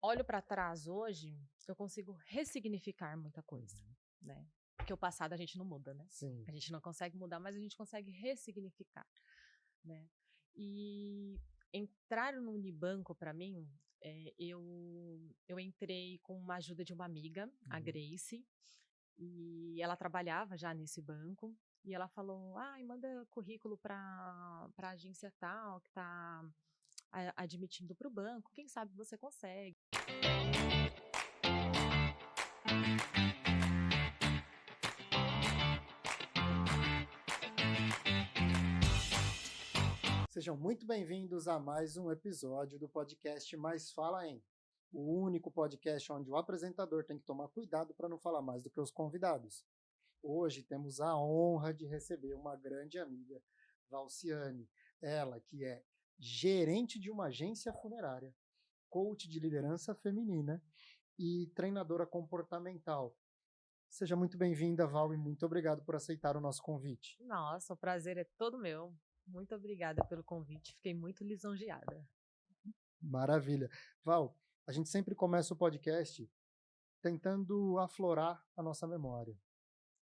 olho para trás hoje, eu consigo ressignificar muita coisa, Uhum. né. Porque o passado a gente não muda, né. Sim. A gente não consegue mudar, mas a gente consegue ressignificar, né. E entrar no Unibanco para mim, eu entrei com uma ajuda de uma amiga, a Uhum. Grace, e ela trabalhava já nesse banco, e ela falou: "Ai, manda currículo para agência tal que tá admitindo para o banco, quem sabe você consegue". Sejam muito bem-vindos a mais um episódio do podcast Mais Fala Em, o único podcast onde o apresentador tem que tomar cuidado para não falar mais do que os convidados. Hoje temos a honra de receber uma grande amiga, Valciane, ela que é gerente de uma agência funerária, coach de liderança feminina e treinadora comportamental. Seja muito bem-vinda, Val, e muito obrigado por aceitar o nosso convite. Nossa, o prazer é todo meu. Muito obrigada pelo convite, fiquei muito lisonjeada. Maravilha. Val, a gente sempre começa o podcast tentando aflorar a nossa memória.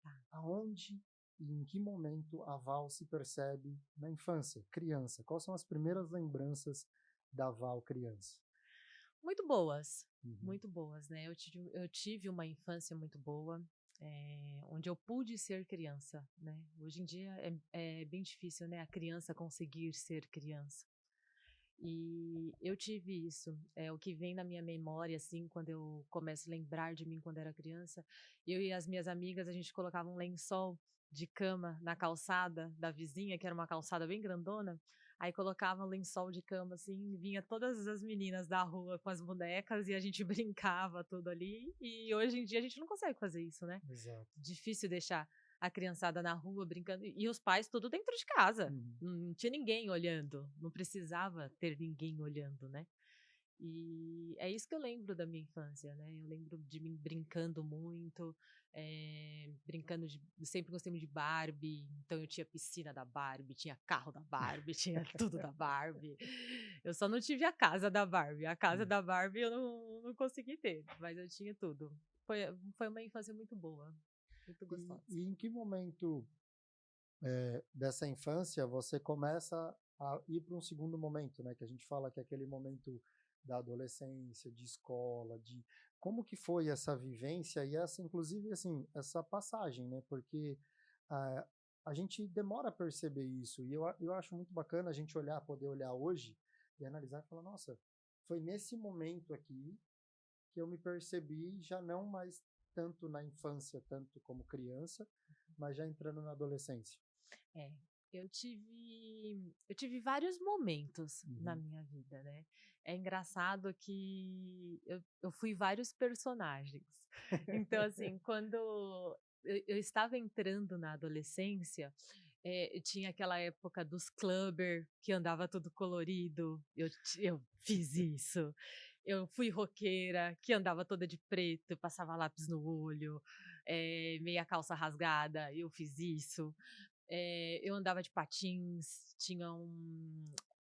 Tá. Aonde e em que momento a Val se percebe na infância, criança? Quais são as primeiras lembranças da Val criança? Uhum. Muito boas, né. Eu tive uma infância muito boa, onde eu pude ser criança, né. Hoje em dia é bem difícil, né, a criança conseguir ser criança. E eu tive isso, o que vem na minha memória, assim, quando eu começo a lembrar de mim quando era criança, eu e as minhas amigas, a gente colocava um lençol de cama na calçada da vizinha, que era uma calçada bem grandona, aí colocava um lençol de cama, assim, e vinha todas as meninas da rua com as bonecas e a gente brincava tudo ali, e hoje em dia a gente não consegue fazer isso, né. Exato. Difícil deixar a criançada na rua brincando e os pais tudo dentro de casa. Uhum. Não tinha ninguém olhando, não precisava ter ninguém olhando, né. E é isso que eu lembro da minha infância, né, eu lembro de mim brincando muito, brincando de sempre gostei muito de Barbie, então eu tinha piscina da Barbie, tinha carro da Barbie, tinha tudo da Barbie. Eu só não tive a casa Hum. da Barbie eu não consegui ter, mas eu tinha tudo. Foi foi uma infância muito boa, muito E, gostosa. e em que momento dessa infância você começa a ir para um segundo momento, né? Que a gente fala que é aquele momento da adolescência, de escola, de como que foi essa vivência e essa, inclusive, assim, essa passagem, né? Porque ah, a gente demora a perceber isso e eu acho muito bacana a gente olhar, poder olhar hoje e analisar e falar, nossa, foi nesse momento aqui que eu me percebi já não mais tanto na infância, tanto como criança, mas já entrando na adolescência. É, eu tive vários momentos na Uhum. minha vida, né. É engraçado que eu fui vários personagens. Então, assim, quando eu estava entrando na adolescência, tinha aquela época dos clubber, que andava tudo colorido, eu fiz isso. Eu fui roqueira, que andava toda de preto, passava lápis no olho, meia calça rasgada, eu fiz isso. Eu andava de patins, tinha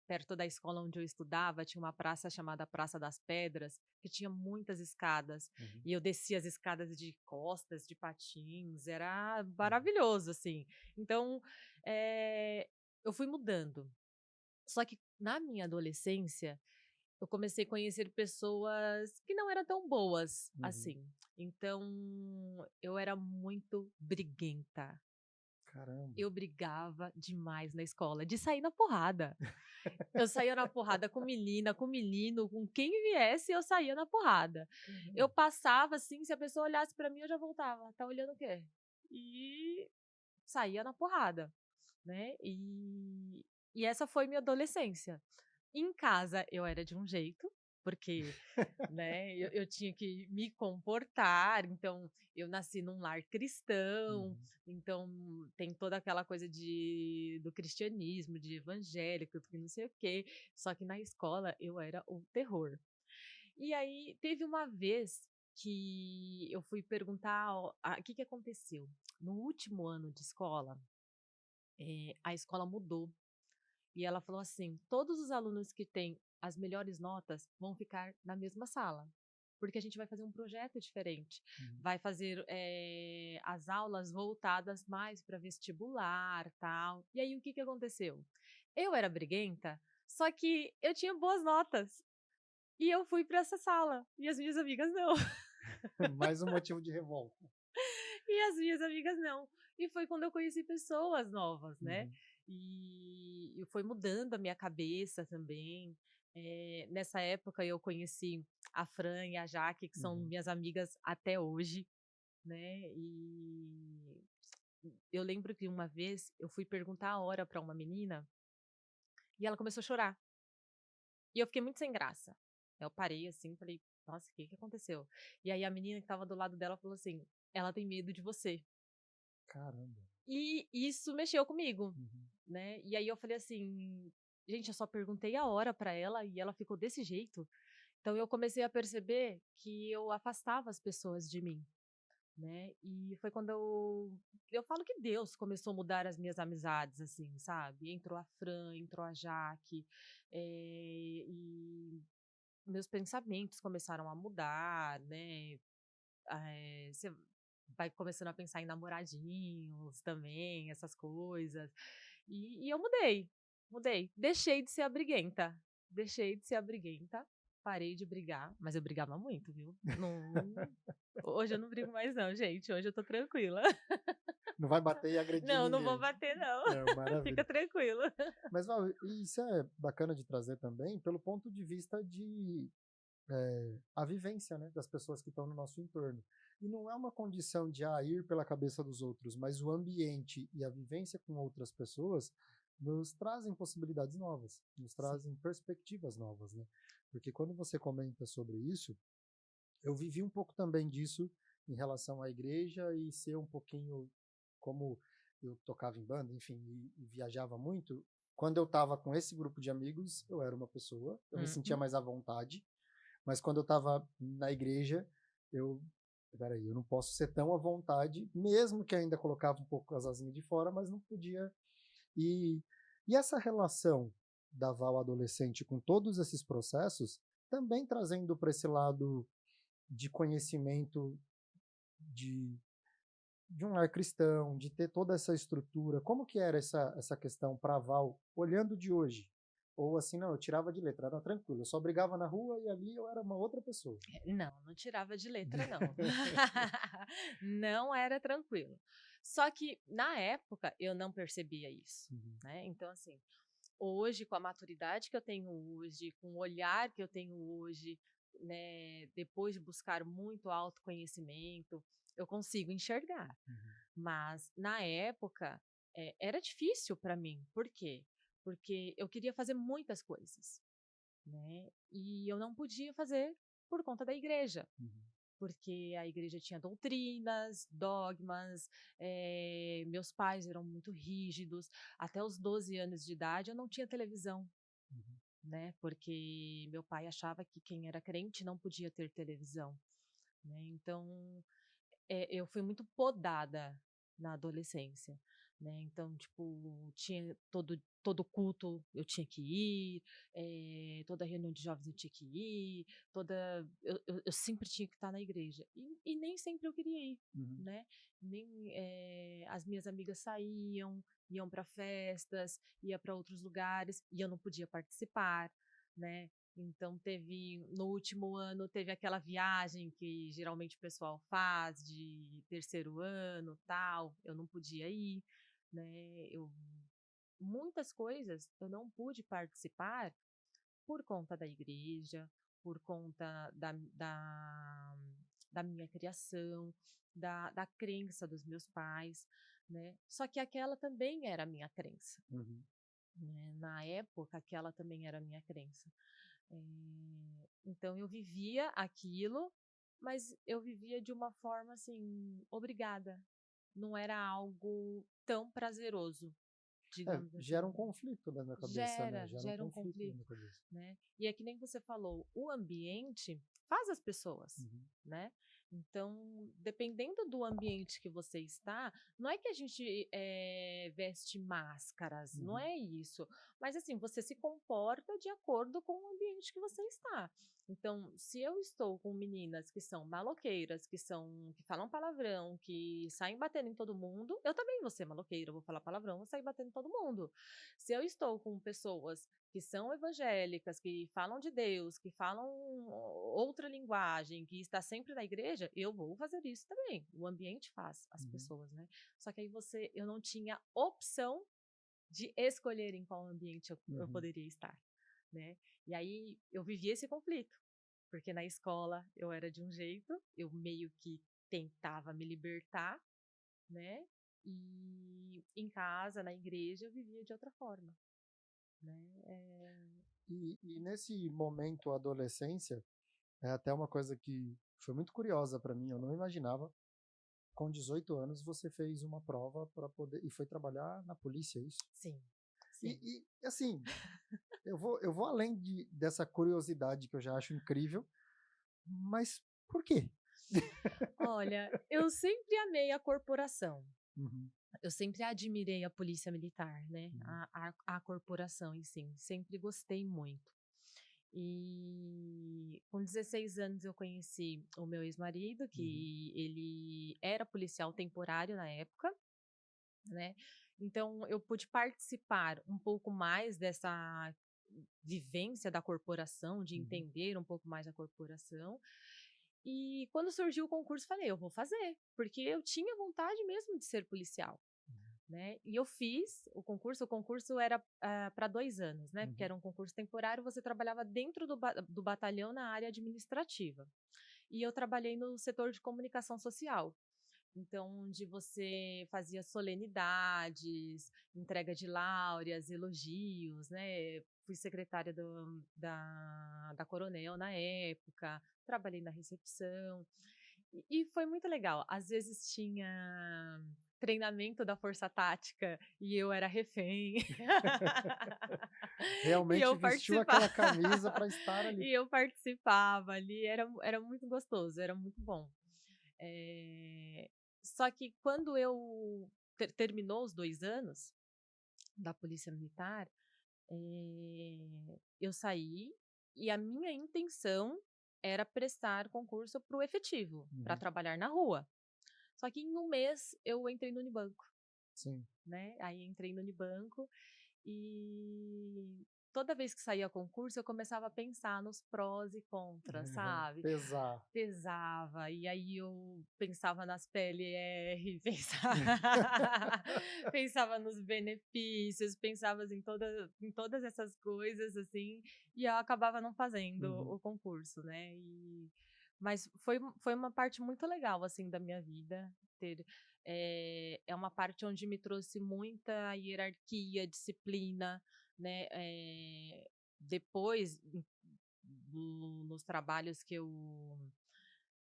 perto da escola onde eu estudava, tinha uma praça chamada Praça das Pedras, que tinha muitas escadas, Uhum. e eu descia as escadas de costas, de patins, era Uhum. maravilhoso, assim. Então, eh, eu fui mudando. Só que na minha adolescência, eu comecei a conhecer pessoas que não eram tão boas, Uhum. assim. Então, eu era muito briguenta. Caramba. Eu brigava demais na escola, de sair na porrada. Eu saía na porrada com menina, com menino, com quem viesse, eu saía na porrada. Eu Caramba. passava assim, se a pessoa olhasse pra mim, eu já voltava: "Tá olhando o quê?" E saía na porrada, né. E essa foi minha adolescência. Em casa eu era de um jeito, porque, né, eu tinha que me comportar, então eu nasci num lar cristão, Uhum. então tem toda aquela coisa do cristianismo, de evangélico, que não sei o quê, só que na escola eu era o terror. E aí teve uma vez que eu fui perguntar o que aconteceu. No último ano de escola, a escola mudou e ela falou assim: "Todos os alunos que têm as melhores notas vão ficar na mesma sala". porque a gente vai fazer um projeto diferente, Uhum. vai fazer as aulas voltadas mais para vestibular, tal. E aí o que que aconteceu? Eu era briguenta, só que eu tinha boas notas, e eu fui para essa sala, e as minhas amigas não. Mais um motivo de revolta. E as minhas amigas não. E foi quando eu conheci pessoas novas, né. Uhum, E foi mudando a minha cabeça também. Nessa época eu conheci a Fran e a Jaque, que são uhum. minhas amigas até hoje, né. E eu lembro que uma vez eu fui perguntar a hora para uma menina, e ela começou a chorar. E eu fiquei muito sem graça. Eu parei assim, falei: "Nossa, o que que aconteceu?". E aí a menina que estava do lado dela falou assim: "Ela tem medo de você". Caramba. E isso mexeu comigo, Uhum. né. E aí eu falei assim: "Gente, eu só perguntei a hora pra ela e ela ficou desse jeito". Então eu comecei a perceber que eu afastava as pessoas de mim, né. E foi quando eu falo que Deus começou a mudar as minhas amizades, assim, sabe. Entrou a Fran, entrou a Jaque, e meus pensamentos começaram a mudar, né. Você vai começando a pensar em namoradinhos também, essas coisas. E eu mudei, mudei. Deixei de ser a briguenta, parei de brigar, mas eu brigava muito, viu. Hoje eu não brigo mais não, gente, hoje eu tô tranquila. Não vai bater e agredir Não, não vou ninguém. bater não, É, fica maravilha. tranquilo. Mas, Val, e isso é bacana de trazer também pelo ponto de vista de a vivência, né, das pessoas que estão no nosso entorno. E não é uma condição de ir pela cabeça dos outros, mas o ambiente e a vivência com outras pessoas nos trazem possibilidades novas, nos Sim, trazem perspectivas novas, né? Porque quando você comenta sobre isso, eu vivi um pouco também disso em relação à igreja e ser um pouquinho como eu tocava em banda, enfim, e viajava muito. Quando eu estava com esse grupo de amigos, eu era uma pessoa, eu me sentia uhum. mais à vontade, mas quando eu estava na igreja, eu, espera aí, eu não posso ser tão à vontade, mesmo que ainda colocava um pouco as asinhas de fora, mas não podia. E, e essa relação da Val adolescente com todos esses processos, também trazendo para esse lado de conhecimento de, de um lar cristão, de ter toda essa estrutura. Como que era essa questão para a Val, olhando de hoje? Ou assim, não, eu tirava de letra, era tranquilo, eu só brigava na rua e ali eu era uma outra pessoa. Não, não tirava de letra não. Não era tranquilo. Só que na época eu não percebia isso, Uhum, né, então assim, hoje com a maturidade que eu tenho hoje, com o olhar que eu tenho hoje, né, depois de buscar muito autoconhecimento, eu consigo enxergar. uhum. Mas na época, era difícil para mim, por quê? Porque eu queria fazer muitas coisas, né, e eu não podia fazer por conta da igreja. Uhum, Porque a igreja tinha doutrinas, dogmas, meus pais eram muito rígidos. Até os 12 anos de idade eu não tinha televisão, uhum. né, porque meu pai achava que quem era crente não podia ter televisão, né. Então, eu fui muito podada na adolescência, né, então, tipo, tinha todo culto eu tinha que ir, toda reunião de jovens eu tinha que ir, eu sempre tinha que estar na igreja, e nem sempre eu queria ir, Uhum. né, nem, as minhas amigas saíam, iam para festas, ia para outros lugares, e eu não podia participar, né. Então no último ano teve aquela viagem que geralmente o pessoal faz de terceiro ano, tal, eu não podia ir, né, muitas coisas eu não pude participar por conta da igreja, por conta da minha criação, da crença dos meus pais, né. Só que aquela também era a minha crença, Uhum. né, na época aquela também era a minha crença. Então eu vivia aquilo, mas eu vivia de uma forma, assim, obrigada. Não era algo tão prazeroso, É, digamos gera assim. um conflito na minha cabeça, né? Gera um Gera um conflito na conflito, minha cabeça. né. E é que nem você falou, o ambiente faz as pessoas, Uhum, né. Então, dependendo do ambiente que você está, não é que a gente, veste máscaras, não uhum, é isso, mas assim, você se comporta de acordo com o ambiente que você está. Então, se eu estou com meninas que são maloqueiras, que falam palavrão, que saem batendo em todo mundo, eu também vou ser maloqueira, vou falar palavrão, vou sair batendo em todo mundo. Se eu estou com pessoas que são evangélicas, que falam de Deus, que falam outra linguagem, que está sempre na igreja, eu vou fazer isso também. O ambiente faz as Uhum, pessoas, né? Só que aí eu não tinha opção de escolher em qual ambiente eu uhum. poderia estar, né? E aí eu vivi esse conflito, porque na escola eu era de um jeito, eu meio que tentava me libertar, né? E em casa, na igreja, eu vivia de outra forma, né? E nesse momento adolescência, é até uma coisa que foi muito curiosa para mim, eu não imaginava. Com 18 anos você fez uma prova para poder e foi trabalhar na polícia, é isso? Sim, sim. E assim, eu vou além dessa curiosidade que eu já acho incrível, mas por quê? Olha, eu sempre amei a corporação. Uhum, Eu sempre admirei a polícia militar, né? uhum, A corporação em si, sempre gostei muito. E com 16 anos eu conheci o meu ex-marido, uhum, que ele era policial temporário na época, né? Então eu pude participar um pouco mais dessa vivência da corporação, de uhum, entender um pouco mais a corporação. E quando surgiu o concurso, falei, eu vou fazer, porque eu tinha vontade mesmo de ser policial, né? E eu fiz o concurso era para 2 anos, né? Porque uhum, era um concurso temporário, você trabalhava dentro do batalhão na área administrativa. E eu trabalhei no setor de comunicação social. Então, onde você fazia solenidades, entrega de láureas, elogios, né? Fui secretária da Coronel na época, trabalhei na recepção. E foi muito legal. Às vezes tinha treinamento da força tática e eu era refém. E realmente eu vestiu participava. aquela camisa para estar ali. E eu participava ali, era muito gostoso, era muito bom. Eh, Só que quando eu terminou os 2 anos da polícia militar, eu saí e a minha intenção era prestar concurso para o efetivo, para Uhum, trabalhar na rua. Só que em um mês eu entrei no Unibanco, sim. né, aí entrei no Unibanco e toda vez que saía concurso eu começava a pensar nos prós e contras, Aham, sabe. pesar. Pesava, e aí eu pensava nas PLR, pensava pensava nos benefícios, pensava assim, em todas essas coisas, assim, e eu acabava não fazendo Uhum, o concurso, né. Mas foi uma parte muito legal, assim, da minha vida ter é uma parte onde me trouxe muita hierarquia, disciplina, né, depois nos trabalhos que eu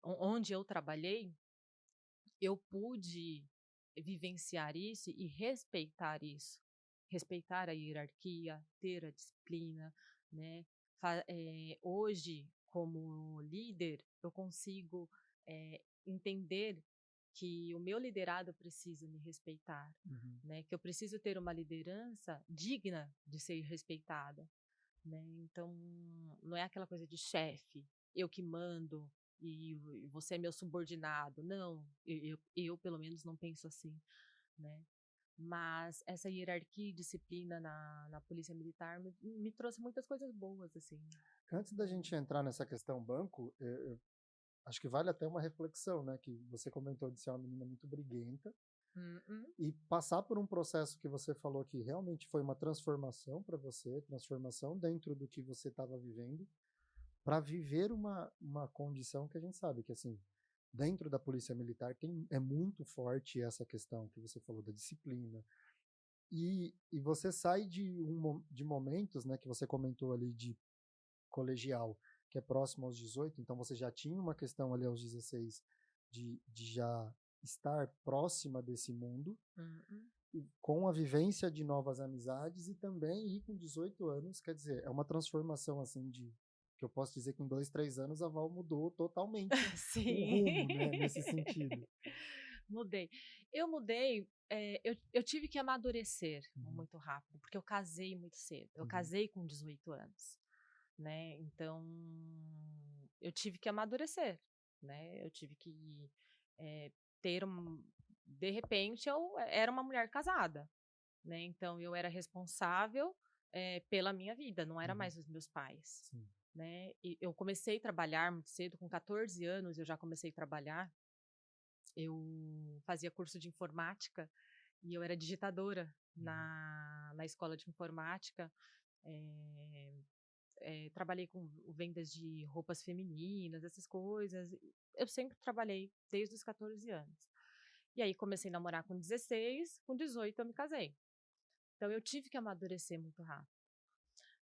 onde eu trabalhei, eu pude vivenciar isso e respeitar isso. Respeitar a hierarquia, ter a disciplina, né? Hoje, como líder, eu consigo entender que o meu liderado precisa me respeitar, uhum. né? Que eu preciso ter uma liderança digna de ser respeitada, né? Então, não é aquela coisa de chefe, eu que mando e você é meu subordinado. Não, eu pelo menos não penso assim, né? Mas essa hierarquia e disciplina na polícia militar me trouxe muitas coisas boas, assim. Antes da gente entrar nessa questão banco, acho que vale até uma reflexão, né, que você comentou de ser uma menina muito briguenta, Mm-mm. e passar por um processo que você falou que realmente foi uma transformação para você, transformação dentro do que você estava vivendo, para viver uma condição que a gente sabe que, assim, dentro da polícia militar é muito forte essa questão que você falou da disciplina, e você sai de momentos, né, que você comentou ali de colegial, que é próximo aos 18, então você já tinha uma questão ali aos 16 de já estar próxima desse mundo, Mm-mm. e com a vivência de novas amizades e também ir com 18 anos, quer dizer, é uma transformação assim de que eu posso dizer que em 2, 3 anos a Val mudou totalmente o Sim. rumo, né, nesse sentido. Mudei. Eu mudei, eu tive que amadurecer Uhum, muito rápido, porque eu casei muito cedo. Eu uhum, casei com 18 anos. né, então eu tive que amadurecer, né, eu tive que, ter de repente eu era uma mulher casada, né, então eu era responsável, pela minha vida, não era Uhum. mais os meus pais, Sim. né. E eu comecei a trabalhar muito cedo, com 14 anos eu já comecei a trabalhar, eu fazia curso de informática e eu era digitadora Uhum. na escola de informática, eh trabalhei com vendas de roupas femininas, essas coisas. Eu sempre trabalhei desde os 14 anos. E aí comecei a namorar com 16, com 18 eu me casei. Então eu tive que amadurecer muito rápido.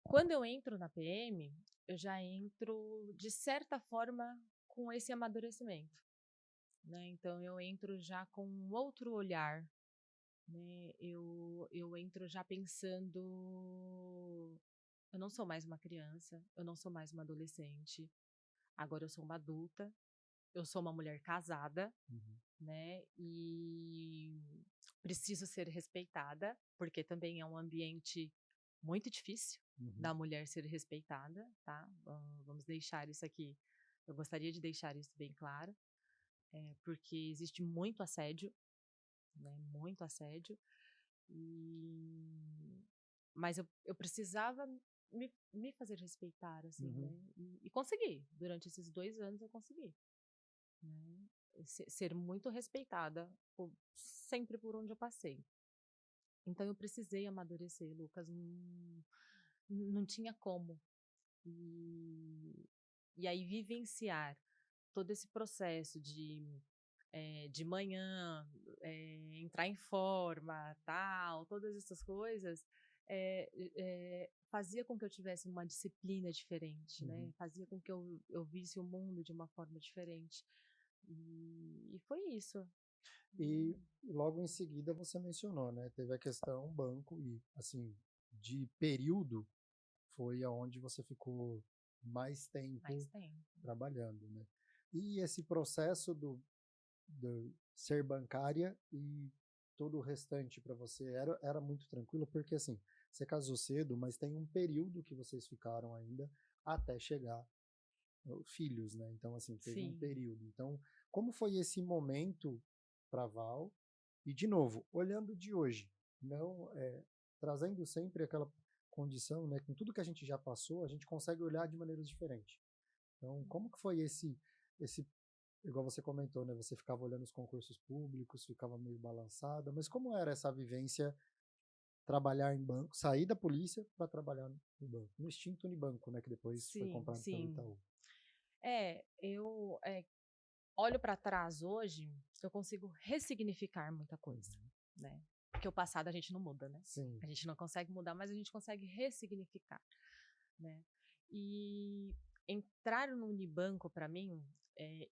Quando eu entro na PM, eu já entro de certa forma com esse amadurecimento, né, então eu entro já com um outro olhar, né, eu entro já pensando: "Eu não sou mais uma criança, eu não sou mais uma adolescente, agora eu sou uma adulta, eu sou uma mulher casada, Uhum. né, e preciso ser respeitada, porque também é um ambiente muito difícil Uhum. da mulher ser respeitada, tá, vamos deixar isso aqui, eu gostaria de deixar isso bem claro, porque existe muito assédio, né, muito assédio, e mas eu precisava me fazer respeitar, assim, Uhum. né, e consegui, durante esses 2 anos eu consegui, né, ser muito respeitada sempre por onde eu passei. Então eu precisei amadurecer, Lucas, não tinha como. E e aí vivenciar todo esse processo de manhã, entrar em forma, tal, todas essas coisas, fazia com que eu tivesse uma disciplina diferente, né, Uhum. fazia com que eu visse o mundo de uma forma diferente. E foi isso. E logo em seguida você mencionou, né, teve a questão banco e, assim, de período, foi aonde você ficou mais Mais tempo tempo. trabalhando, né. E esse processo do ser bancária e todo o restante para você era muito tranquilo? Porque, assim, você casou cedo, mas tem um período que vocês ficaram ainda até chegar filhos, né, então, assim, teve um Sim, período. Então, como foi esse momento para Val? E, de novo, olhando de hoje, não, trazendo sempre aquela condição, né, com tudo que a gente já passou, a gente consegue olhar de maneiras diferentes. Então, como que foi esse igual você comentou, né, você ficava olhando os concursos públicos, ficava meio balançada, mas como era essa vivência, trabalhar em banco, sair da polícia para trabalhar no banco, no extinto Unibanco, né, que depois foi sim, comprado pelo sim. Itaú? Eu, olho para trás hoje, eu consigo ressignificar muita coisa, Uhum. né, porque o passado a gente não muda, né. Sim. A gente não consegue mudar, mas a gente consegue ressignificar, né. E entrar no Unibanco para mim,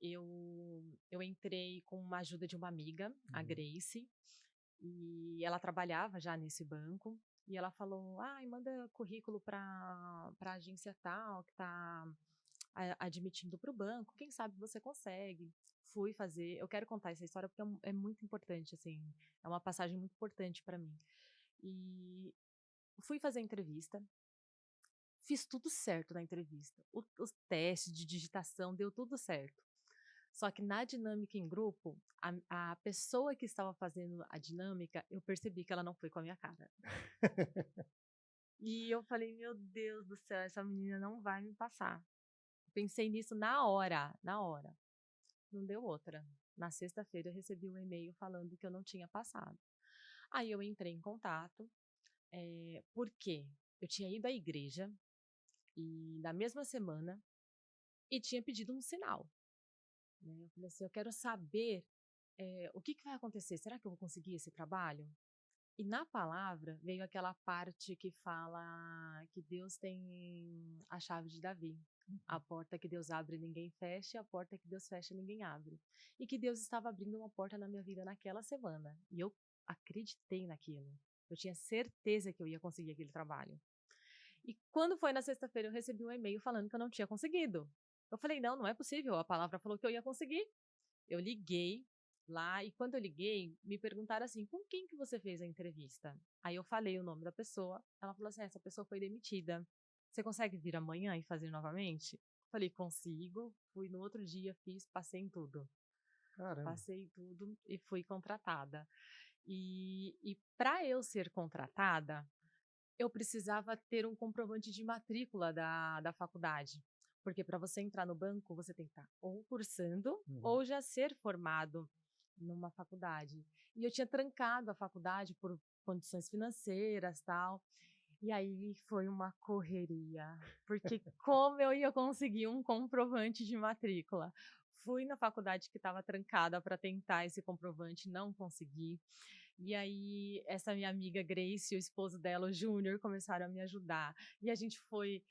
eu entrei com uma ajuda de uma amiga, a Uhum. Grace, e ela trabalhava já nesse banco, e ela falou: "Ai, manda currículo para agência tal que tá admitindo para o banco, quem sabe você consegue". Fui fazer, eu quero contar essa história porque é muito importante, assim, é uma passagem muito importante para mim. E fui fazer a entrevista, fiz tudo certo na entrevista, os testes de digitação deu tudo certo. Só que na dinâmica em grupo, a pessoa que estava fazendo a dinâmica, eu percebi que ela não foi com a minha cara. E eu falei: "Meu Deus do céu, essa menina não vai me passar". Pensei nisso na hora, na hora. Não deu outra. Na sexta-feira eu recebi um e-mail falando que eu não tinha passado. Aí eu entrei em contato, por quê? Eu tinha ido à igreja e na mesma semana e tinha pedido um sinal, né. Eu falei assim: "Eu quero saber, o que que vai acontecer? Será que eu vou conseguir esse trabalho?". E na palavra veio aquela parte que fala que Deus tem a chave de Davi. A porta que Deus abre, ninguém fecha, e a porta que Deus fecha, ninguém abre. E que Deus estava abrindo uma porta na minha vida naquela semana. E eu acreditei naquilo. Eu tinha certeza que eu ia conseguir aquele trabalho. E quando foi na sexta-feira, eu recebi um e-mail falando que eu não tinha conseguido. Eu falei: não, não é possível. A palavra falou que eu ia conseguir. Eu liguei lá e quando eu liguei, me perguntaram assim: "Com quem que você fez a entrevista?". Aí eu falei o nome da pessoa, ela falou assim: "Essa pessoa foi demitida". você consegue vir amanhã e fazer novamente? Falei, consigo. Fui no outro dia, fiz, passei em tudo. Caramba. Passei tudo e fui contratada. E para eu ser contratada, eu precisava ter um comprovante de matrícula da faculdade. Porque para você entrar no banco, você tem que estar ou cursando Uhum. ou já ser formado numa faculdade. E eu tinha trancado a faculdade por condições financeiras, tal. E aí foi uma correria, porque como eu ia conseguir um comprovante de matrícula? Fui na faculdade que estava trancada para tentar esse comprovante, não consegui. E aí essa minha amiga Grace e o esposo dela, o Júnior, começaram a me ajudar. E a gente foi,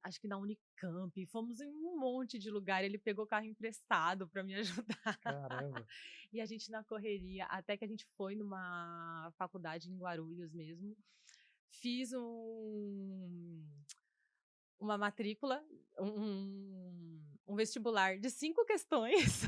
acho que na Unicamp, fomos em um monte de lugar, ele pegou carro emprestado para me ajudar. Caramba. E a gente na correria, até que a gente foi numa faculdade em Guarulhos mesmo, fiz uma matrícula, um vestibular de 5 questões,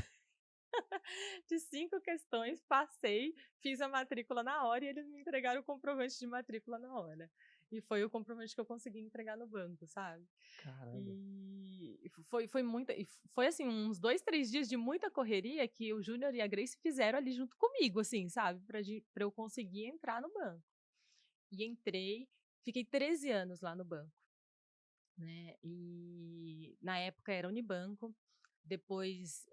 de 5 questões, passei, fiz a matrícula na hora e eles me entregaram o comprovante de matrícula na hora. E foi o comprovante que eu consegui entregar no banco, sabe. Caramba. E foi muita e foi, assim, uns 2, 3 dias de muita correria que o Júnior e a Grace fizeram ali junto comigo, assim, sabe, pra eu conseguir entrar no banco. E entrei, fiquei 13 anos lá no banco, né, e na época era Unibanco, depois,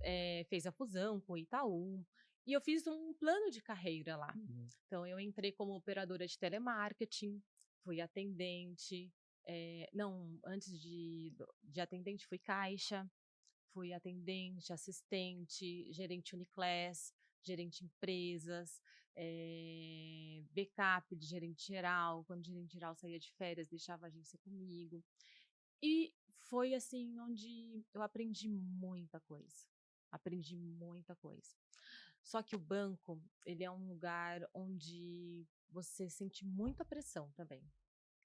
fez a fusão com o Itaú, e eu fiz um plano de carreira lá. Uhum. Então eu entrei como operadora de telemarketing, fui atendente, não, antes de atendente fui caixa, fui atendente, assistente, gerente Uniclass, gerente empresas, backup de gerente geral, quando o gerente geral saía de férias, deixava a agência comigo. E foi assim onde eu aprendi muita coisa. Só que o banco, ele é um lugar onde você sente muita pressão também,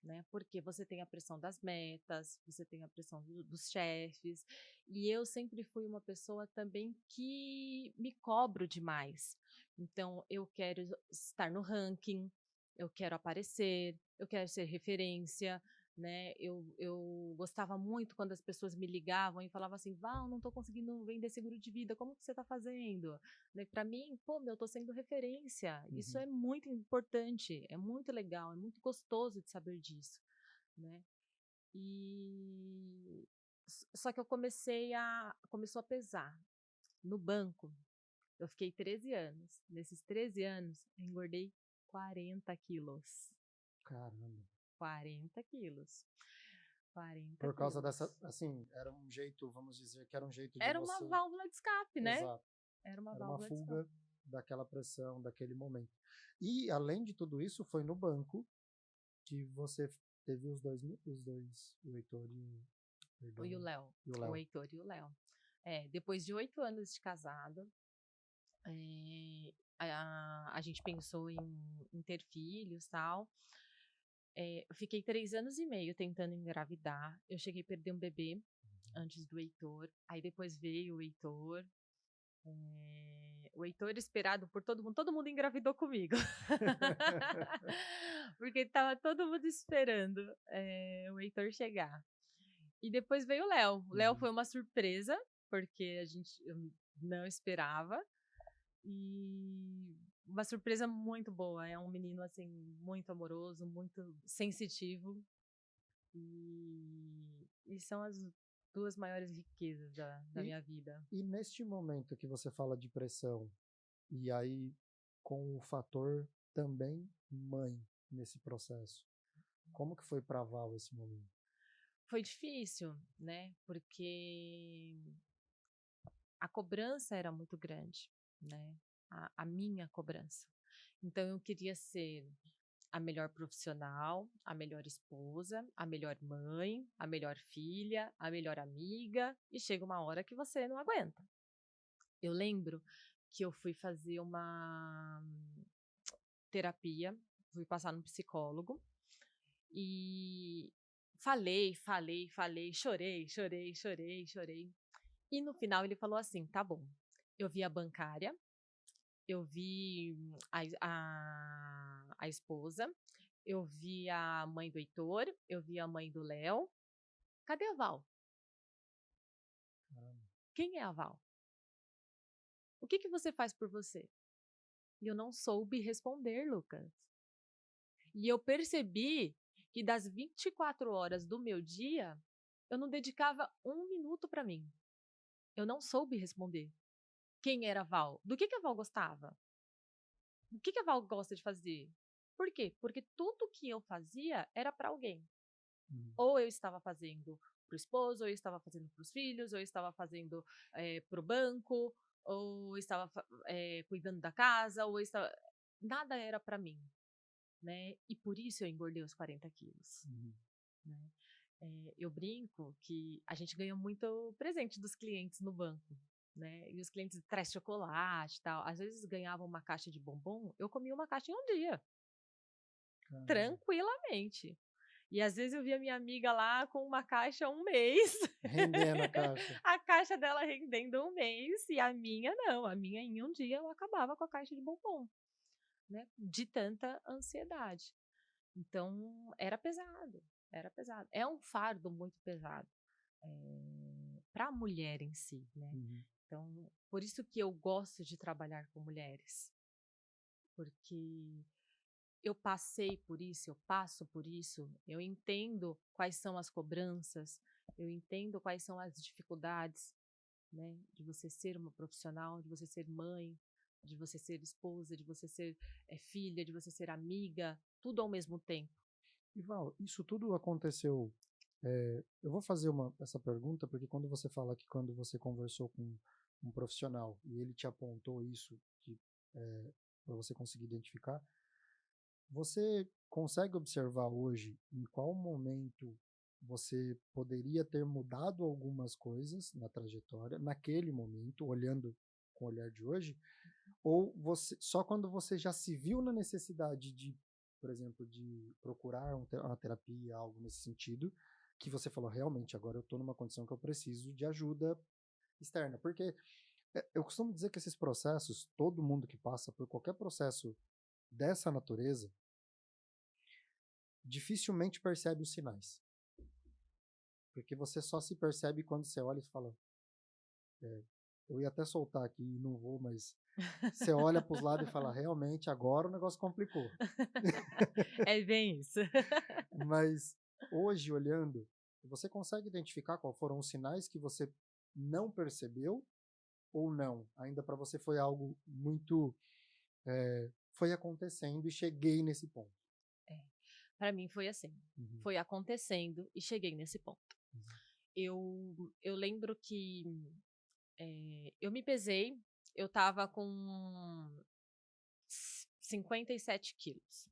né, porque você tem a pressão das metas, você tem a pressão dos chefes, e eu sempre fui uma pessoa também que me cobro demais. Então eu quero estar no ranking, eu quero aparecer, eu quero ser referência, né, eu gostava muito quando as pessoas me ligavam e falavam assim: "Val, não estou conseguindo vender seguro de vida, como que você está fazendo?", né, para mim, pô, meu, eu tô sendo referência, isso Uhum. é muito importante, é muito legal, é muito gostoso de saber disso, né. E só que eu começou a pesar. No banco, eu fiquei 13 anos, nesses 13 anos eu engordei 40 quilos, Caramba. 40 quilos, 40 Por causa dessa quilos. assim, era um jeito, vamos dizer que era um jeito de Era uma você válvula de escape, né, exato, era uma era uma válvula de escape. fuga daquela pressão, daquele momento. E além de tudo isso, foi no banco que você teve os dois, o Heitor e o E o perdão, Léo, e o o Léo. Heitor e o Léo. Depois de 8 anos de casado, a gente pensou em ter filhos, tal. Eu fiquei 3 anos e meio tentando engravidar, eu cheguei a perder um bebê antes do Heitor, aí depois veio o Heitor, o Heitor esperado por todo mundo engravidou comigo. Porque estava todo mundo esperando, o Heitor chegar. E depois veio o Léo Uhum. foi uma surpresa, porque eu não esperava, e uma surpresa muito boa, é um menino, assim, muito amoroso, muito sensitivo, e são as 2 maiores riquezas da E minha vida. e neste momento que você fala de pressão, e aí com o fator também mãe nesse processo, como que foi pra Val esse momento? Foi difícil, né, porque a cobrança era muito grande, né, a minha cobrança. Então eu queria ser a melhor profissional, a melhor esposa, a melhor mãe, a melhor filha, a melhor amiga, e chega uma hora que você não aguenta. Eu lembro que eu fui fazer uma terapia, fui passar no psicólogo e falei, chorei, chorei, chorei, chorei. E no final ele falou assim: "Tá bom". Eu vi a bancária, eu vi a esposa, Eu vi a mãe do Heitor, eu vi a mãe do Léo. Cadê a Val? Caramba. Quem é a Val? O que que você faz por você? E eu não soube responder, Lucas. E eu percebi que das 24 horas do meu dia, eu não dedicava 1 minuto para mim. Eu não soube responder. Quem era a Val? Do que a Val gostava? O que a Val gosta de fazer? Por quê? Porque tudo que eu fazia era para alguém. Uhum. Ou eu estava fazendo para o esposo, ou eu estava fazendo para os filhos, ou eu estava fazendo para o banco, ou eu estava cuidando da casa, ou eu estava... Nada era para mim, né? E por isso eu engordei os 40 quilos, Uhum. né? Eu brinco que a gente ganha muito presente dos clientes no banco, né? E os clientes trazem chocolate e tal. Às vezes ganhavam uma caixa de bombom, eu comia uma caixa em um dia, Caramba. tranquilamente. E às vezes eu via minha amiga lá com uma caixa 1 mês, Rendendo a caixa. a caixa dela rendendo 1 mês, e a minha não, a minha em um dia eu acabava com a caixa de bombom, né? De tanta ansiedade. Então era pesado, era pesado. É um fardo muito pesado para a mulher em si, né? Uhum. Então, por isso que eu gosto de trabalhar com mulheres, porque eu passei por isso, eu passo por isso, eu entendo quais são as cobranças, eu entendo quais são as dificuldades, né, de você ser uma profissional, de você ser mãe, de você ser esposa, de você ser filha, de você ser amiga, tudo ao mesmo tempo. E Val, isso tudo aconteceu. Eu vou fazer essa pergunta porque quando você fala que quando você conversou com um profissional e ele te apontou isso para você conseguir identificar, você consegue observar hoje em qual momento você poderia ter mudado algumas coisas na trajetória, naquele momento, olhando com o olhar de hoje, ou você só quando você já se viu na necessidade de, por exemplo, de procurar uma terapia, algo nesse sentido, que você falou, realmente, agora eu estou numa condição que eu preciso de ajuda externa? Porque eu costumo dizer que esses processos, todo mundo que passa por qualquer processo dessa natureza, dificilmente percebe os sinais. Porque você só se percebe quando você olha e fala, eu ia até soltar aqui e não vou, mas você olha para os lados e fala, realmente, agora o negócio complicou. É bem isso. Mas hoje, olhando, você consegue identificar quais foram os sinais que você não percebeu ou não? Ainda para você foi algo muito, foi acontecendo e cheguei nesse ponto. Para mim foi assim, Uhum, foi acontecendo e cheguei nesse ponto. uhum, Eu lembro que eu me pesei, eu estava com 57 quilos.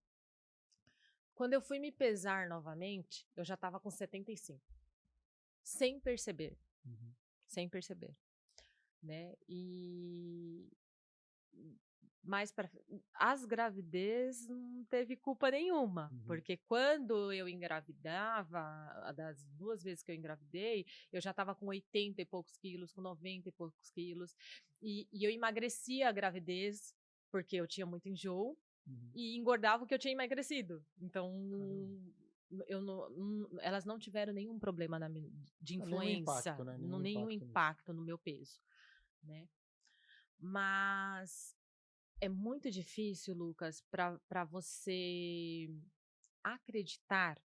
Quando eu fui me pesar novamente, eu já estava com 75, sem perceber, uhum, sem perceber, né? E mais para as gravidez não teve culpa nenhuma, uhum. porque quando eu engravidava, das 2 vezes que eu engravidei, eu já estava com 80 e poucos quilos, com 90 e poucos quilos, e eu emagrecia a gravidez, porque eu tinha muito enjoo, Uhum. e engordava o que eu tinha emagrecido. Então, Caramba. eu elas não tiveram nenhum problema de Nenhum impacto, influência, né? Nenhum nenhum impacto nisso. impacto no meu peso, né. Mas é muito difícil, Lucas, para você acreditar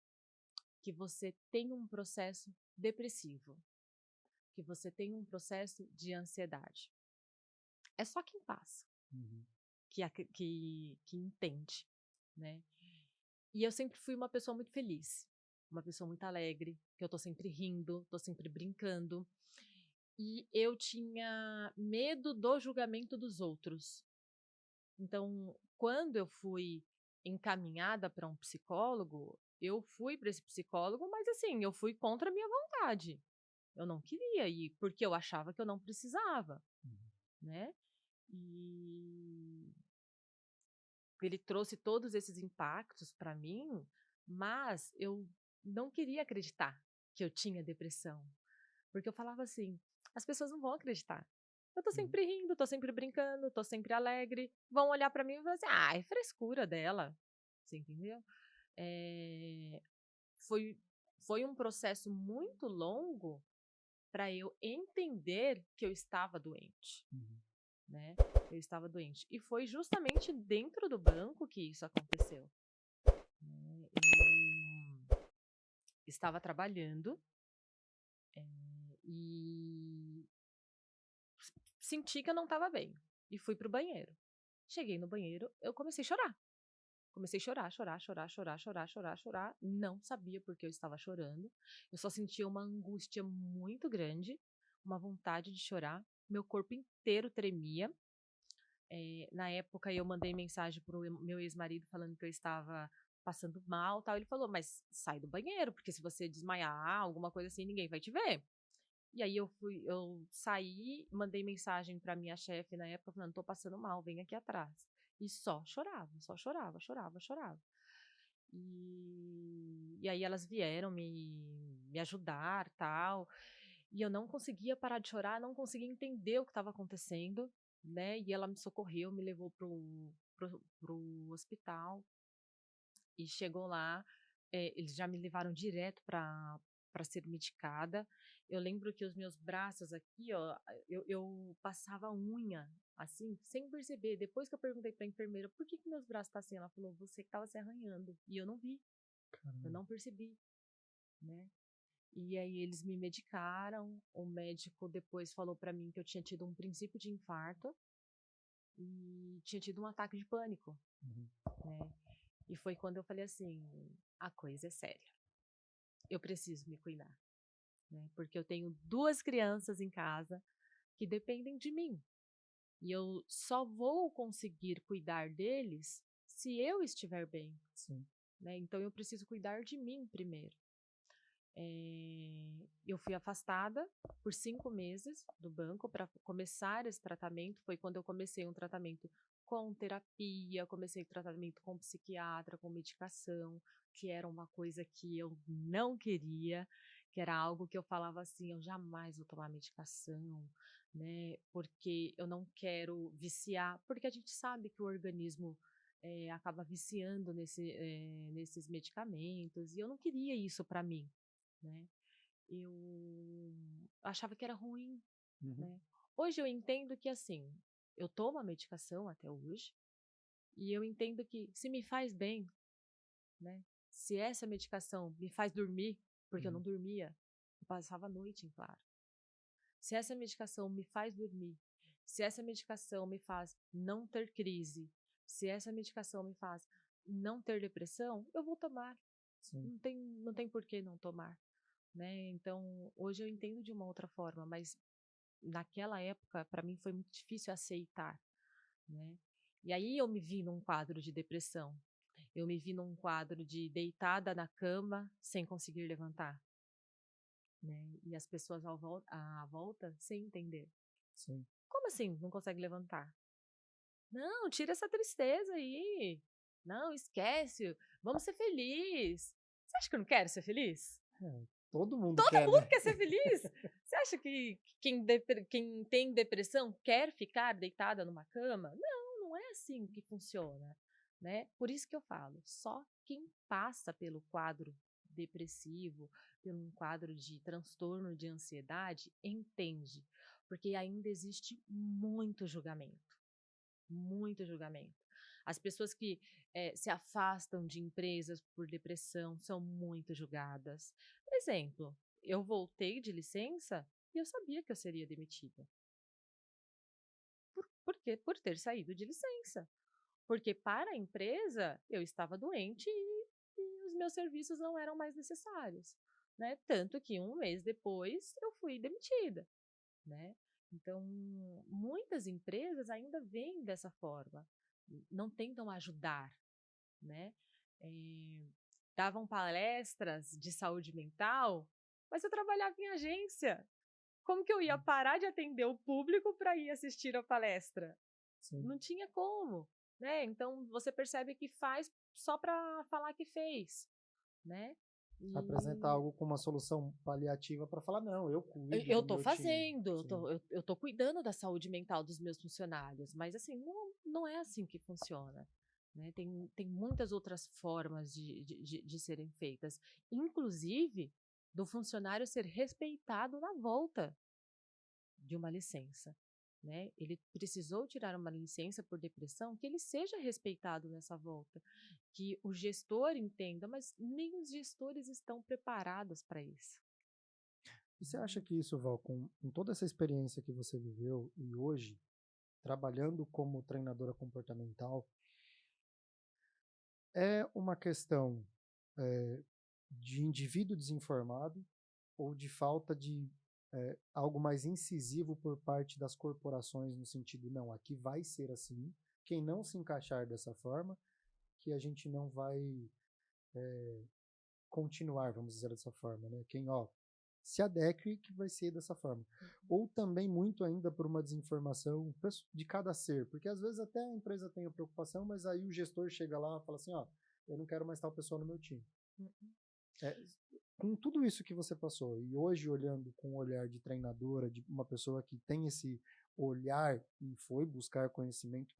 que você tem um processo depressivo, que você tem um processo de ansiedade. É só quem passa Uhum, que entende, né. E eu sempre fui uma pessoa muito feliz, uma pessoa muito alegre, que eu tô sempre rindo, tô sempre brincando. E eu tinha medo do julgamento dos outros. Então, quando eu fui encaminhada para um psicólogo, eu fui para esse psicólogo, mas assim, eu fui contra a minha vontade. Eu não queria ir, porque eu achava que eu não precisava, uhum. né? E ele trouxe todos esses impactos para mim, mas eu não queria acreditar que eu tinha depressão, porque eu falava assim: as pessoas não vão acreditar. Eu tô Uhum. sempre rindo, tô sempre brincando, tô sempre alegre. Vão olhar pra mim e falar assim: ah, é frescura dela. Você entendeu? Eh, foi foi um processo muito longo para eu entender que eu estava doente, Uhum. né, eu estava doente. E foi justamente dentro do banco que isso aconteceu, né. Eu estava trabalhando, e senti que eu não estava bem, e fui para o banheiro. Cheguei no banheiro, eu comecei a chorar. Comecei a chorar, chorar, chorar, chorar, chorar, chorar, chorar. Não sabia por que eu estava chorando. Eu só sentia uma angústia muito grande, uma vontade de chorar. Meu corpo inteiro tremia. Na época, eu mandei mensagem para o meu ex-marido falando que eu estava passando mal, tal. Ele falou: "Mas sai do banheiro, porque se você desmaiar, alguma coisa assim, ninguém vai te ver". E aí eu saí, mandei mensagem para minha chefe na época falando: "Tô passando mal, vem aqui atrás". E só chorava, chorava, chorava. E aí elas vieram me ajudar, tal, e eu não conseguia parar de chorar, não conseguia entender o que estava acontecendo, né, e ela me socorreu, me levou pro hospital. E chegou lá, eles já me levaram direto para ser medicada. Eu lembro que os meus braços aqui, ó, eu passava unha, assim, sem perceber. Depois que eu perguntei para a enfermeira: "Por que que meus braços tá assim?", ela falou: "Você que estava se arranhando", e eu não vi, eu Caramba. não percebi, né. E aí eles me medicaram, o médico depois falou para mim que eu tinha tido um princípio de infarto e tinha tido um ataque de pânico, Uhum. né. E foi quando eu falei assim: "A coisa é séria, eu preciso me cuidar", né, porque eu tenho 2 crianças em casa que dependem de mim, e eu só vou conseguir cuidar deles se eu estiver bem, Sim. né, então eu preciso cuidar de mim primeiro. Eu fui afastada por 5 meses do banco para começar esse tratamento, foi quando eu comecei um tratamento com terapia, comecei tratamento com psiquiatra, com medicação, que era uma coisa que eu não queria, que era algo que eu falava assim: "Eu jamais vou tomar medicação", né, porque eu não quero viciar, porque a gente sabe que o organismo, acaba viciando nesses medicamentos, e eu não queria isso para mim, né. Eu achava que era ruim, Uhum. né. Hoje eu entendo que, assim, eu tomo a medicação até hoje, e eu entendo que se me faz bem, né, se essa medicação me faz dormir, porque eu não Uhum. dormia, eu passava a noite em claro. Se essa medicação me faz dormir, se essa medicação me faz não ter crise, se essa medicação me faz não ter depressão, eu vou tomar, Sim. não tem por que não tomar, né. Então, hoje eu entendo de uma outra forma, mas naquela época, para mim foi muito difícil aceitar, né. E aí eu me vi num quadro de depressão, eu me vi num quadro de deitada na cama sem conseguir levantar, né, e as pessoas à volta sem entender. Sim. "Como assim não consegue levantar?". "Não, tira essa tristeza aí. Não, esquece, vamos ser feliz". Você acha que eu não quero ser feliz? É, todo mundo Todo quer, mundo né? quer ser feliz. Você acha que quem tem depressão quer ficar deitada numa cama? Não, não é assim que funciona, né. Por isso que eu falo, só quem passa pelo quadro depressivo, pelo um quadro de transtorno de ansiedade, entende, porque ainda existe muito julgamento, muito julgamento. As pessoas que, se afastam de empresas por depressão são muito julgadas. Exemplo, eu voltei de licença e eu sabia que eu seria demitida. Por quê? Por ter saído de licença. Porque para a empresa eu estava doente e os meus serviços não eram mais necessários, né. Tanto que um mês depois eu fui demitida, né. Então, muitas empresas ainda veem dessa forma, não tentam ajudar, né. Eh, davam palestras de saúde mental, mas eu trabalhava em agência. Como que eu ia Hum. parar de atender o público para ir assistir a palestra? Sim. Não tinha como, né. Então você percebe que faz só para falar que fez, né. Apresentar E algo com uma solução paliativa para falar: "Não, eu cuido eu do tô meu time". fazendo, Sim. eu tô cuidando da saúde mental dos meus funcionários, mas assim, não é assim que funciona, né? Tem muitas outras formas de serem feitas, inclusive do funcionário ser respeitado na volta de uma licença, né? Ele precisou tirar uma licença por depressão, que ele seja respeitado nessa volta, que o gestor entenda, mas nem os gestores estão preparados para isso. E você acha que isso, Val, com toda essa experiência que você viveu e hoje, trabalhando como treinadora comportamental, é uma questão de indivíduo desinformado ou de falta de algo mais incisivo por parte das corporações no sentido, não, aqui vai ser assim, quem não se encaixar dessa forma, que a gente não vai continuar, vamos dizer dessa forma, né? Quem, ó, se adeque que vai ser dessa forma. Ou também muito ainda por uma desinformação de cada ser, porque às vezes até a empresa tem a preocupação, mas aí o gestor chega lá e fala assim, ó, eu não quero mais tal pessoa no meu time. Uhum. É, com tudo isso que você passou, e hoje olhando com o olhar de treinadora, de uma pessoa que tem esse olhar e foi buscar conhecimento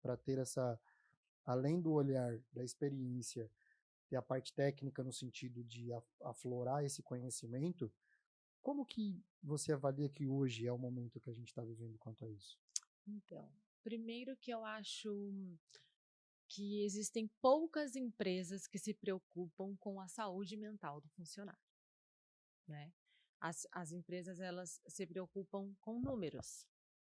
para ter essa, além do olhar, da experiência, ter a parte técnica no sentido de aflorar esse conhecimento, como que você avalia que hoje é o momento que a gente está vivendo quanto a isso? Então, primeiro que eu acho que existem poucas empresas que se preocupam com a saúde mental do funcionário, né? As empresas, elas se preocupam com números.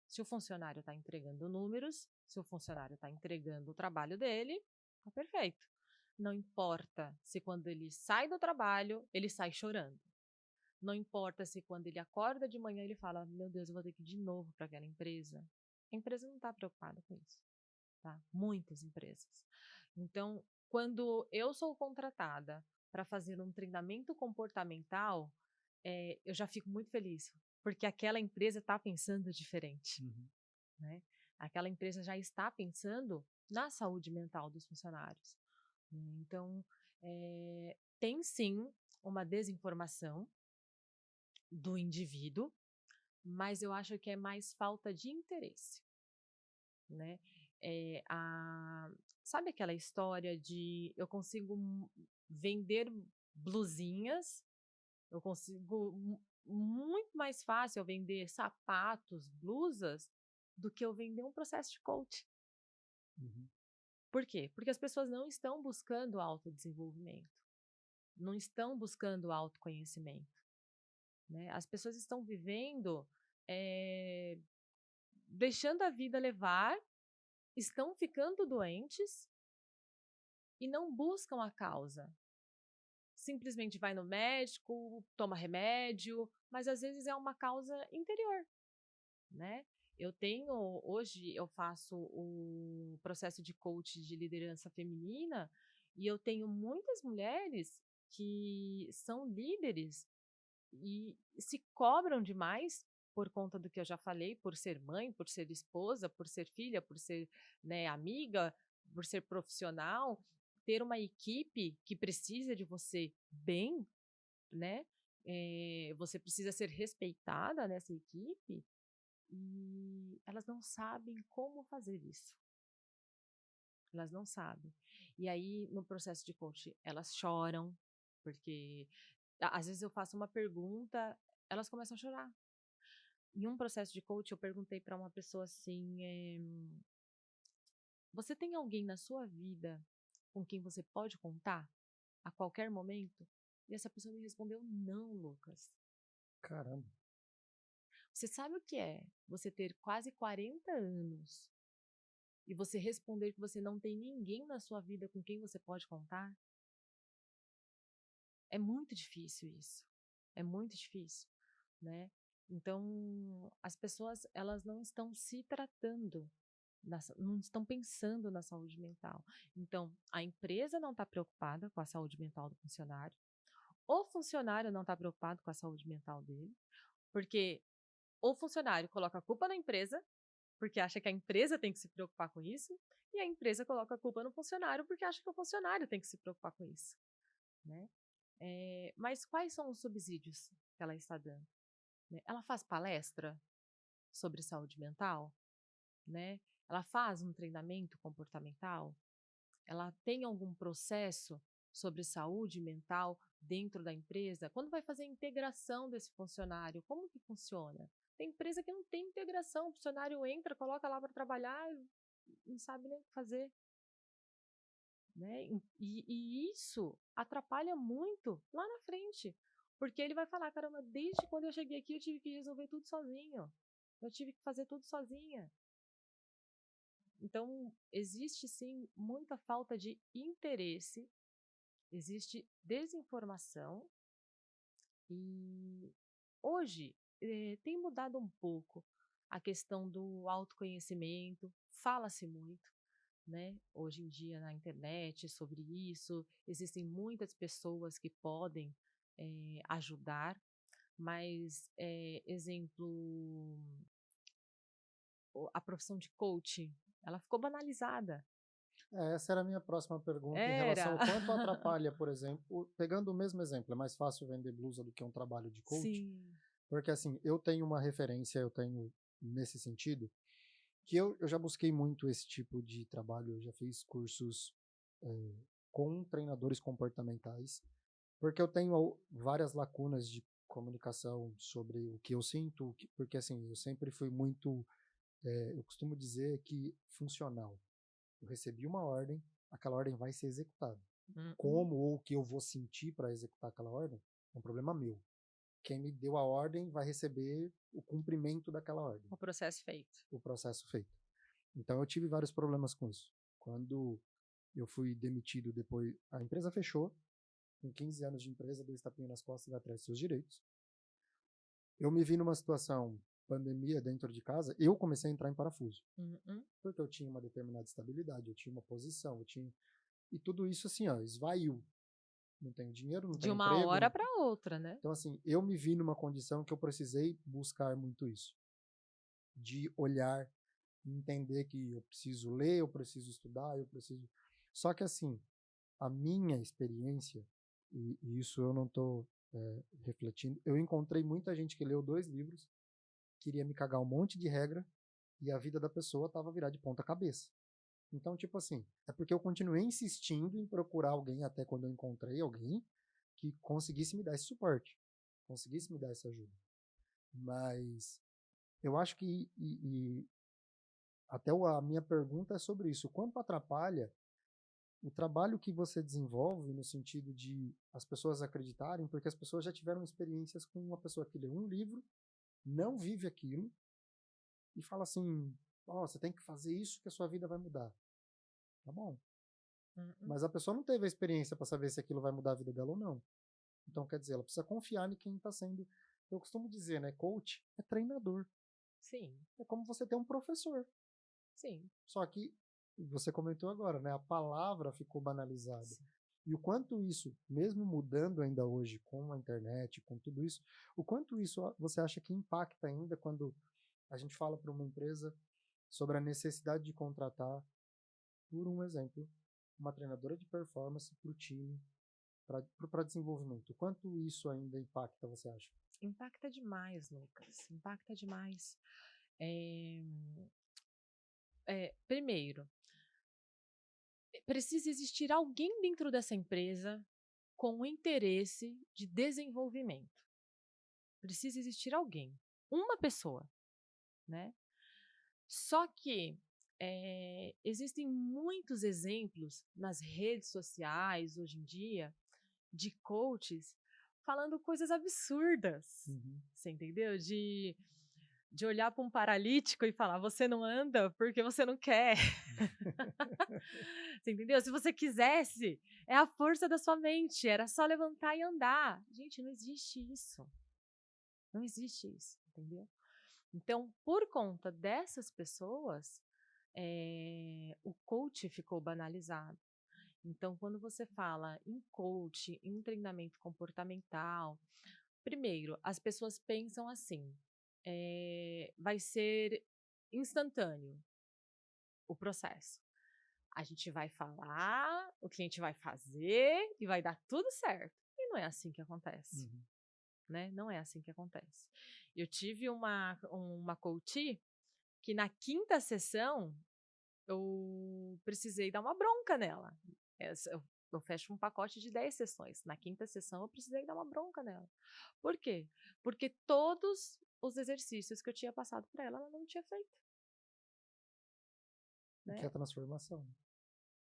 Se o funcionário está entregando números, se o funcionário está entregando o trabalho dele, tá perfeito. Não importa se quando ele sai do trabalho, ele sai chorando. Não importa se quando ele acorda de manhã, ele fala, meu Deus, eu vou ter que ir de novo para aquela empresa. A empresa não está preocupada com isso, tá? Muitas empresas. Então, quando eu sou contratada para fazer um treinamento comportamental, eu já fico muito feliz, porque aquela empresa está pensando diferente, Uhum. né? Aquela empresa já está pensando na saúde mental dos funcionários, né? Então, tem sim uma desinformação do indivíduo, mas eu acho que é mais falta de interesse, né? Sabe aquela história de eu consigo vender blusinhas, eu consigo muito mais fácil eu vender sapatos, blusas, do que eu vender um processo de coach. Uhum. Por quê? Porque as pessoas não estão buscando autodesenvolvimento, não estão buscando autoconhecimento, né? As pessoas estão vivendo, eh, deixando a vida levar, estão ficando doentes e não buscam a causa. Simplesmente vai no médico, toma remédio, mas às vezes é uma causa interior, né? Hoje eu faço o processo de coach de liderança feminina e eu tenho muitas mulheres que são líderes e se cobram demais por conta do que eu já falei, por ser mãe, por ser esposa, por ser filha, por ser, né, amiga, por ser profissional, ter uma equipe que precisa de você bem, né? Você precisa ser respeitada nessa equipe e elas não sabem como fazer isso. Elas não sabem. E aí, no processo de coach, elas choram, porque às vezes eu faço uma pergunta, elas começam a chorar. Em um processo de coach, eu perguntei para uma pessoa assim: você tem alguém na sua vida com quem você pode contar a qualquer momento? E essa pessoa me respondeu: não, Lucas. Caramba. Você sabe o que é você ter quase 40 anos e você responder que você não tem ninguém na sua vida com quem você pode contar? É muito difícil isso. É muito difícil, né? Então, as pessoas, elas não estão se tratando, não estão pensando na saúde mental. Então, a empresa não está preocupada com a saúde mental do funcionário, o funcionário não está preocupado com a saúde mental dele, porque o funcionário coloca a culpa na empresa, porque acha que a empresa tem que se preocupar com isso, e a empresa coloca a culpa no funcionário, porque acha que o funcionário tem que se preocupar com isso, né? Mas quais são os subsídios que ela está dando, né? Ela faz palestra sobre saúde mental, né? Ela faz um treinamento comportamental, ela tem algum processo sobre saúde mental dentro da empresa? Quando vai fazer a integração desse funcionário, como que funciona? Tem empresa que não tem integração, o funcionário entra, coloca lá para trabalhar, não sabe nem o que fazer. Né? E isso atrapalha muito lá na frente, porque ele vai falar, caramba, desde quando eu cheguei aqui eu tive que resolver tudo sozinho, eu tive que fazer tudo sozinha. Então, existe sim muita falta de interesse, existe desinformação e hoje tem mudado um pouco a questão do autoconhecimento, fala-se muito, né, hoje em dia na internet sobre isso, existem muitas pessoas que podem ajudar, mas, exemplo, a profissão de coach, ela ficou banalizada. Essa era a minha próxima pergunta em relação Era. ao quanto atrapalha, por exemplo, pegando o mesmo exemplo, é mais fácil vender blusa do que um trabalho de coach, Sim. porque assim, eu tenho uma referência, eu tenho nesse sentido, que eu já busquei muito esse tipo de trabalho, eu já fiz cursos eh, com treinadores comportamentais, porque eu tenho várias lacunas de comunicação sobre o que eu sinto, porque assim, eu sempre fui muito, eu costumo dizer que funcional. Eu recebi uma ordem, aquela ordem vai ser executada. Uhum. Como ou o que eu vou sentir para executar aquela ordem é um problema meu. Quem me deu a ordem vai receber o cumprimento daquela ordem, O processo feito. o processo feito. Então eu tive vários problemas com isso. Quando eu fui demitido depois, a empresa fechou, com 15 anos de empresa, 2 tapinhas nas costas e vai atrás dos seus direitos. Eu me vi numa situação, pandemia dentro de casa, eu comecei a entrar em parafuso. Uhum. Porque eu tinha uma determinada estabilidade, eu tinha uma posição, eu tinha. E tudo isso assim, ó, esvaiu. Não tenho dinheiro, não De tenho uma emprego. hora para outra, né? Então, assim, eu me vi numa condição que eu precisei buscar muito isso. De olhar, entender que eu preciso ler, eu preciso estudar, eu preciso. Só que, assim, a minha experiência, e isso eu não estou refletindo, eu encontrei muita gente que leu 2 livros, queria me cagar um monte de regra, e a vida da pessoa estava virada de ponta cabeça. Então, tipo assim, é porque eu continuei insistindo em procurar alguém até quando eu encontrei alguém que conseguisse me dar esse suporte, conseguisse me dar essa ajuda. Mas eu acho que, até a minha pergunta é sobre isso, o quanto atrapalha o trabalho que você desenvolve no sentido de as pessoas acreditarem, porque as pessoas já tiveram experiências com uma pessoa que lê um livro, não vive aquilo, e fala assim, ó, você tem que fazer isso que a sua vida vai mudar. Tá bom. Uhum. Mas a pessoa não teve a experiência para saber se aquilo vai mudar a vida dela ou não. Então, quer dizer, ela precisa confiar em quem está sendo. Eu costumo dizer, né? Coach é treinador. Sim, É como você ter um professor. sim. Só que, você comentou agora, né? A palavra ficou banalizada. Sim. E o quanto isso, mesmo mudando ainda hoje com a internet, com tudo isso, o quanto isso você acha que impacta ainda quando a gente fala para uma empresa sobre a necessidade de contratar, por um exemplo, uma treinadora de performance para o time, para desenvolvimento. O quanto isso ainda impacta, você acha? Impacta demais, Lucas. Impacta demais. Eh, primeiro, precisa existir alguém dentro dessa empresa com o interesse de desenvolvimento. Precisa existir alguém, uma pessoa, né? Só que existem muitos exemplos nas redes sociais hoje em dia de coaches falando coisas absurdas. Uhum. Você entendeu? De olhar para um paralítico e falar: você não anda porque você não quer. Você entendeu? Se você quisesse, é a força da sua mente, era só levantar e andar. Gente, não existe isso. Não existe isso, entendeu? Então, por conta dessas pessoas, o coach ficou banalizado. Então, quando você fala em coach, em treinamento comportamental, primeiro, as pessoas pensam assim: vai ser instantâneo o processo. A gente vai falar, o cliente vai fazer e vai dar tudo certo. E não é assim que acontece, Uhum. né? Não é assim que acontece. Eu tive uma coach que na quinta sessão eu precisei dar uma bronca nela. Eu fecho um pacote de 10 sessões. Na quinta sessão, eu precisei dar uma bronca nela. Por quê? Porque todos os exercícios que eu tinha passado para ela, ela não tinha feito. E que é Né? a transformação.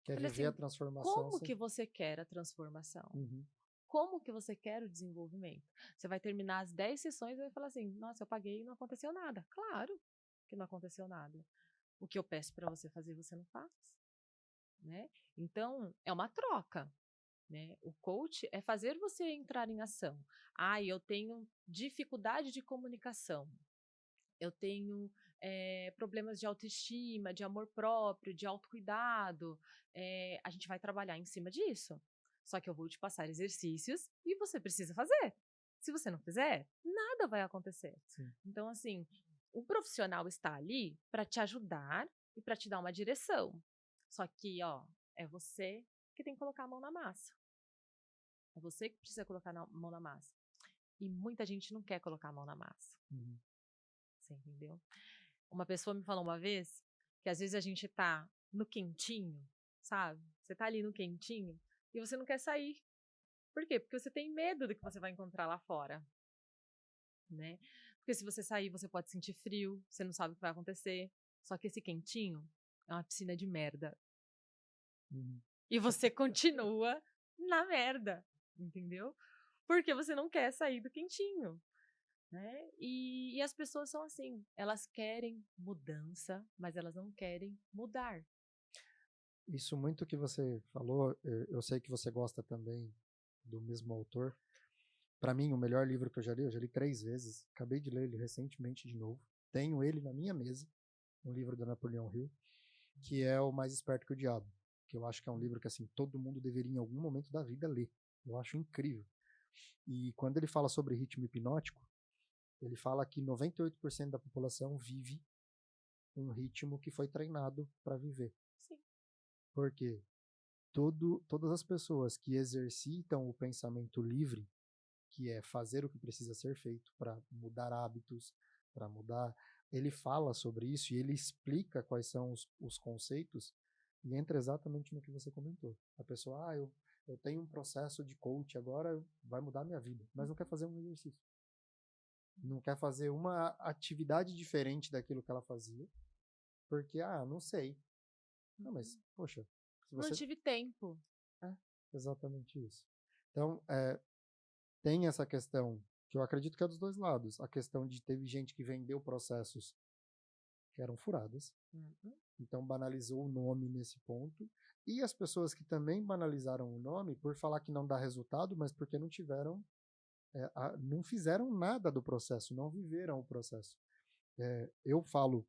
Quer Falei viver a assim, transformação, como você... que você quer a transformação? Uhum. Como que você quer o desenvolvimento? Você vai terminar as 10 sessões e vai falar assim, nossa, eu paguei e não aconteceu nada. Claro que não aconteceu nada. O que eu peço para você fazer, você não faz. Né? Então, é uma troca. Né? O coach é fazer você entrar em ação. Ah, eu tenho dificuldade de comunicação. Eu tenho problemas de autoestima, de amor próprio, de autocuidado. A gente vai trabalhar em cima disso. Só que eu vou te passar exercícios e você precisa fazer. Se você não fizer, nada vai acontecer. Sim. Então, assim, o profissional está ali para te ajudar e para te dar uma direção. Só que, ó, é você que tem que colocar a mão na massa. É você que precisa colocar a mão na massa. E muita gente não quer colocar a mão na massa. Uhum. Você entendeu? Uma pessoa me falou uma vez que às vezes a gente tá no quentinho, sabe? Você tá ali no quentinho e você não quer sair. Por quê? Porque você tem medo do que você vai encontrar lá fora, né? Porque se você sair, você pode sentir frio, você não sabe o que vai acontecer. Só que esse quentinho é uma piscina de merda. Uhum. E você continua na merda, entendeu? Porque você não quer sair do quentinho. Né? E as pessoas são assim, elas querem mudança, mas elas não querem mudar. Isso muito que você falou, eu sei que você gosta também do mesmo autor. Para mim, o melhor livro que eu já li 3 vezes. Acabei de ler ele recentemente de novo. Tenho ele na minha mesa, um livro do Napoleão Hill, que é O Mais Esperto que o Diabo, que eu acho que é um livro que assim todo mundo deveria em algum momento da vida ler. Eu acho incrível. E quando ele fala sobre ritmo hipnótico, ele fala que 98% da população vive um ritmo que foi treinado para viver. Sim. Porque todas as pessoas que exercitam o pensamento livre, que é fazer o que precisa ser feito para mudar hábitos, para mudar. Ele fala sobre isso e ele explica quais são os conceitos e entra exatamente no que você comentou. A pessoa, eu tenho um processo de coach agora, vai mudar a minha vida, mas não quer fazer um exercício. Não quer fazer uma atividade diferente daquilo que ela fazia, porque, não sei. Não, mas, poxa, se Não você... tive tempo. É, exatamente isso. Então, tem essa questão, que eu acredito que é dos dois lados. A questão de teve gente que vendeu processos que eram furadas, então banalizou o nome nesse ponto, e as pessoas que também banalizaram o nome por falar que não dá resultado, mas porque não tiveram, não fizeram nada do processo, não viveram o processo. Eu falo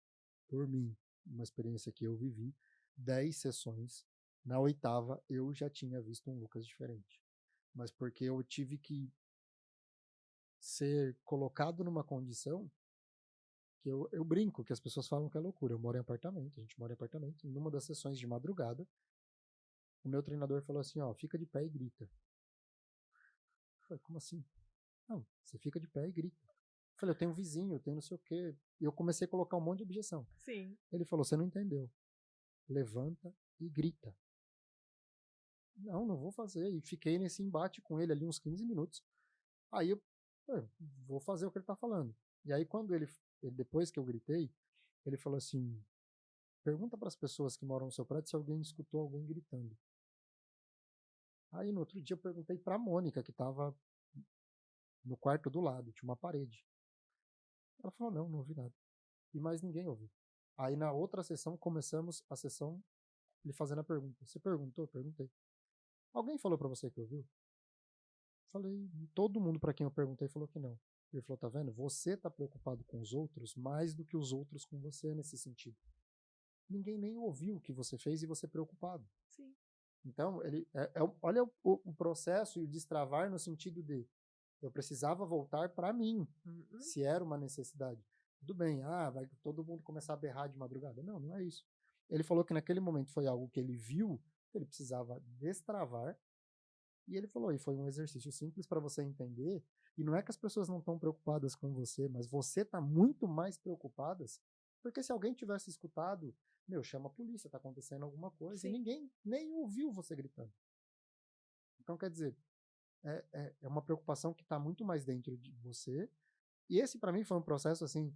por mim, uma experiência que eu vivi, 10 sessões, na 8ª eu já tinha visto um Lucas diferente. Mas porque eu tive que ser colocado numa condição que eu brinco, que as pessoas falam que é loucura. Eu moro em apartamento, a gente mora em apartamento. Em uma das sessões de madrugada, o meu treinador falou assim, fica de pé e grita. Eu falei, como assim? Não, você fica de pé e grita. Eu falei, eu tenho um vizinho, eu tenho não sei o quê. E eu comecei a colocar um monte de objeção. Sim. Ele falou, você não entendeu. Levanta e grita. Não vou fazer. E fiquei nesse embate com ele ali uns 15 minutos. Aí eu vou fazer o que ele tá falando. E aí quando ele depois que eu gritei, ele falou assim, pergunta para as pessoas que moram no seu prédio se alguém escutou alguém gritando. Aí no outro dia eu perguntei para a Mônica, que estava no quarto do lado, tinha uma parede. Ela falou, não ouvi nada. E mais ninguém ouviu. Aí na outra sessão, começamos a sessão ele fazendo a pergunta. Você perguntou? Perguntei. Alguém falou para você que ouviu? Falei, todo mundo para quem eu perguntei falou que não. Ele falou, tá vendo? Você tá preocupado com os outros mais do que os outros com você nesse sentido. Ninguém nem ouviu o que você fez e você preocupado. Sim. Então, olha o processo e o destravar no sentido de eu precisava voltar para mim, se era uma necessidade. Tudo bem, vai todo mundo começar a berrar de madrugada. Não é isso. Ele falou que naquele momento foi algo que ele viu, que ele precisava destravar, e ele falou, e foi um exercício simples para você entender, e não é que as pessoas não estão preocupadas com você, mas você está muito mais preocupada Porque se alguém tivesse escutado, meu, chama a polícia, tá acontecendo alguma coisa, e Sim. ninguém nem ouviu você gritando. Então, quer dizer, é uma preocupação que está muito mais dentro de você. E esse, para mim, foi um processo, assim,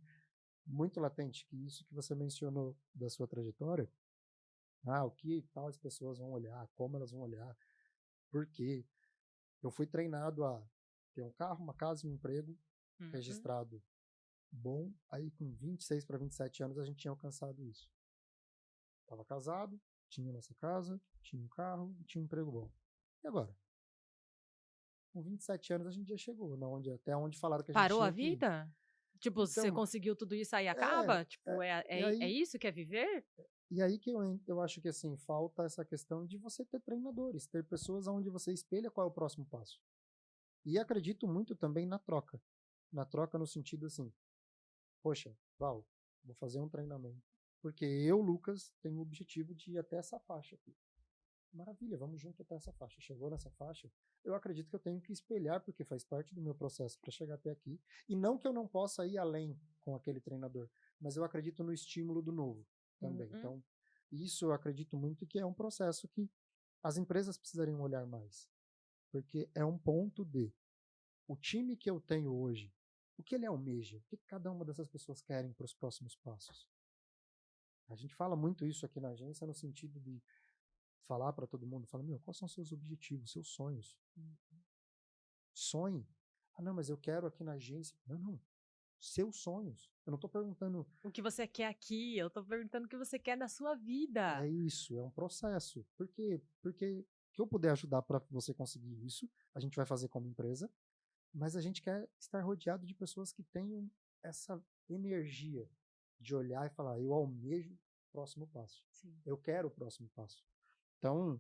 muito latente, que isso que você mencionou da sua trajetória, o que tal as pessoas vão olhar, como elas vão olhar, por quê. Eu fui treinado a ter um carro, uma casa e um emprego Uhum. registrado bom. Aí, com 26 para 27 anos, a gente tinha alcançado isso. Estava casado, tinha nossa casa, tinha um carro e tinha um emprego bom. E agora? Com 27 anos, a gente já chegou até onde falaram que a gente Parou a tinha que ir. vida? Tipo, você Então, conseguiu tudo isso, aí é, acaba? Tipo, é, é e é é aí, isso que é viver? e aí que eu acho que assim, falta essa questão de você ter treinadores, ter pessoas onde você espelha qual é o próximo passo. E acredito muito também na troca. Na troca no sentido assim, poxa, Val, vou fazer um treinamento. Porque eu, Lucas, tenho o objetivo de ir até essa faixa aqui. Maravilha, vamos junto até essa faixa. Chegou nessa faixa, eu acredito que eu tenho que espelhar, porque faz parte do meu processo para chegar até aqui. E não que eu não possa ir além com aquele treinador, mas eu acredito no estímulo do novo também. Uhum. Então, isso eu acredito muito que é um processo que as empresas precisariam olhar mais. Porque é um ponto de o time que eu tenho hoje, o que ele almeja, o que cada uma dessas pessoas querem para os próximos passos. A gente fala muito isso aqui na agência no sentido de falar para todo mundo, fala, meu, quais são seus objetivos, seus sonhos? Sonhe. Não, mas eu quero aqui na agência. Não. Seus sonhos. Eu não estou perguntando. O que você quer aqui, eu tô perguntando o que você quer na sua vida. É isso, é um processo. Por quê? Porque que eu puder ajudar para você conseguir isso, a gente vai fazer como empresa, mas a gente quer estar rodeado de pessoas que tenham essa energia de olhar e falar, eu almejo o próximo passo. Sim. Eu quero o próximo passo. Então,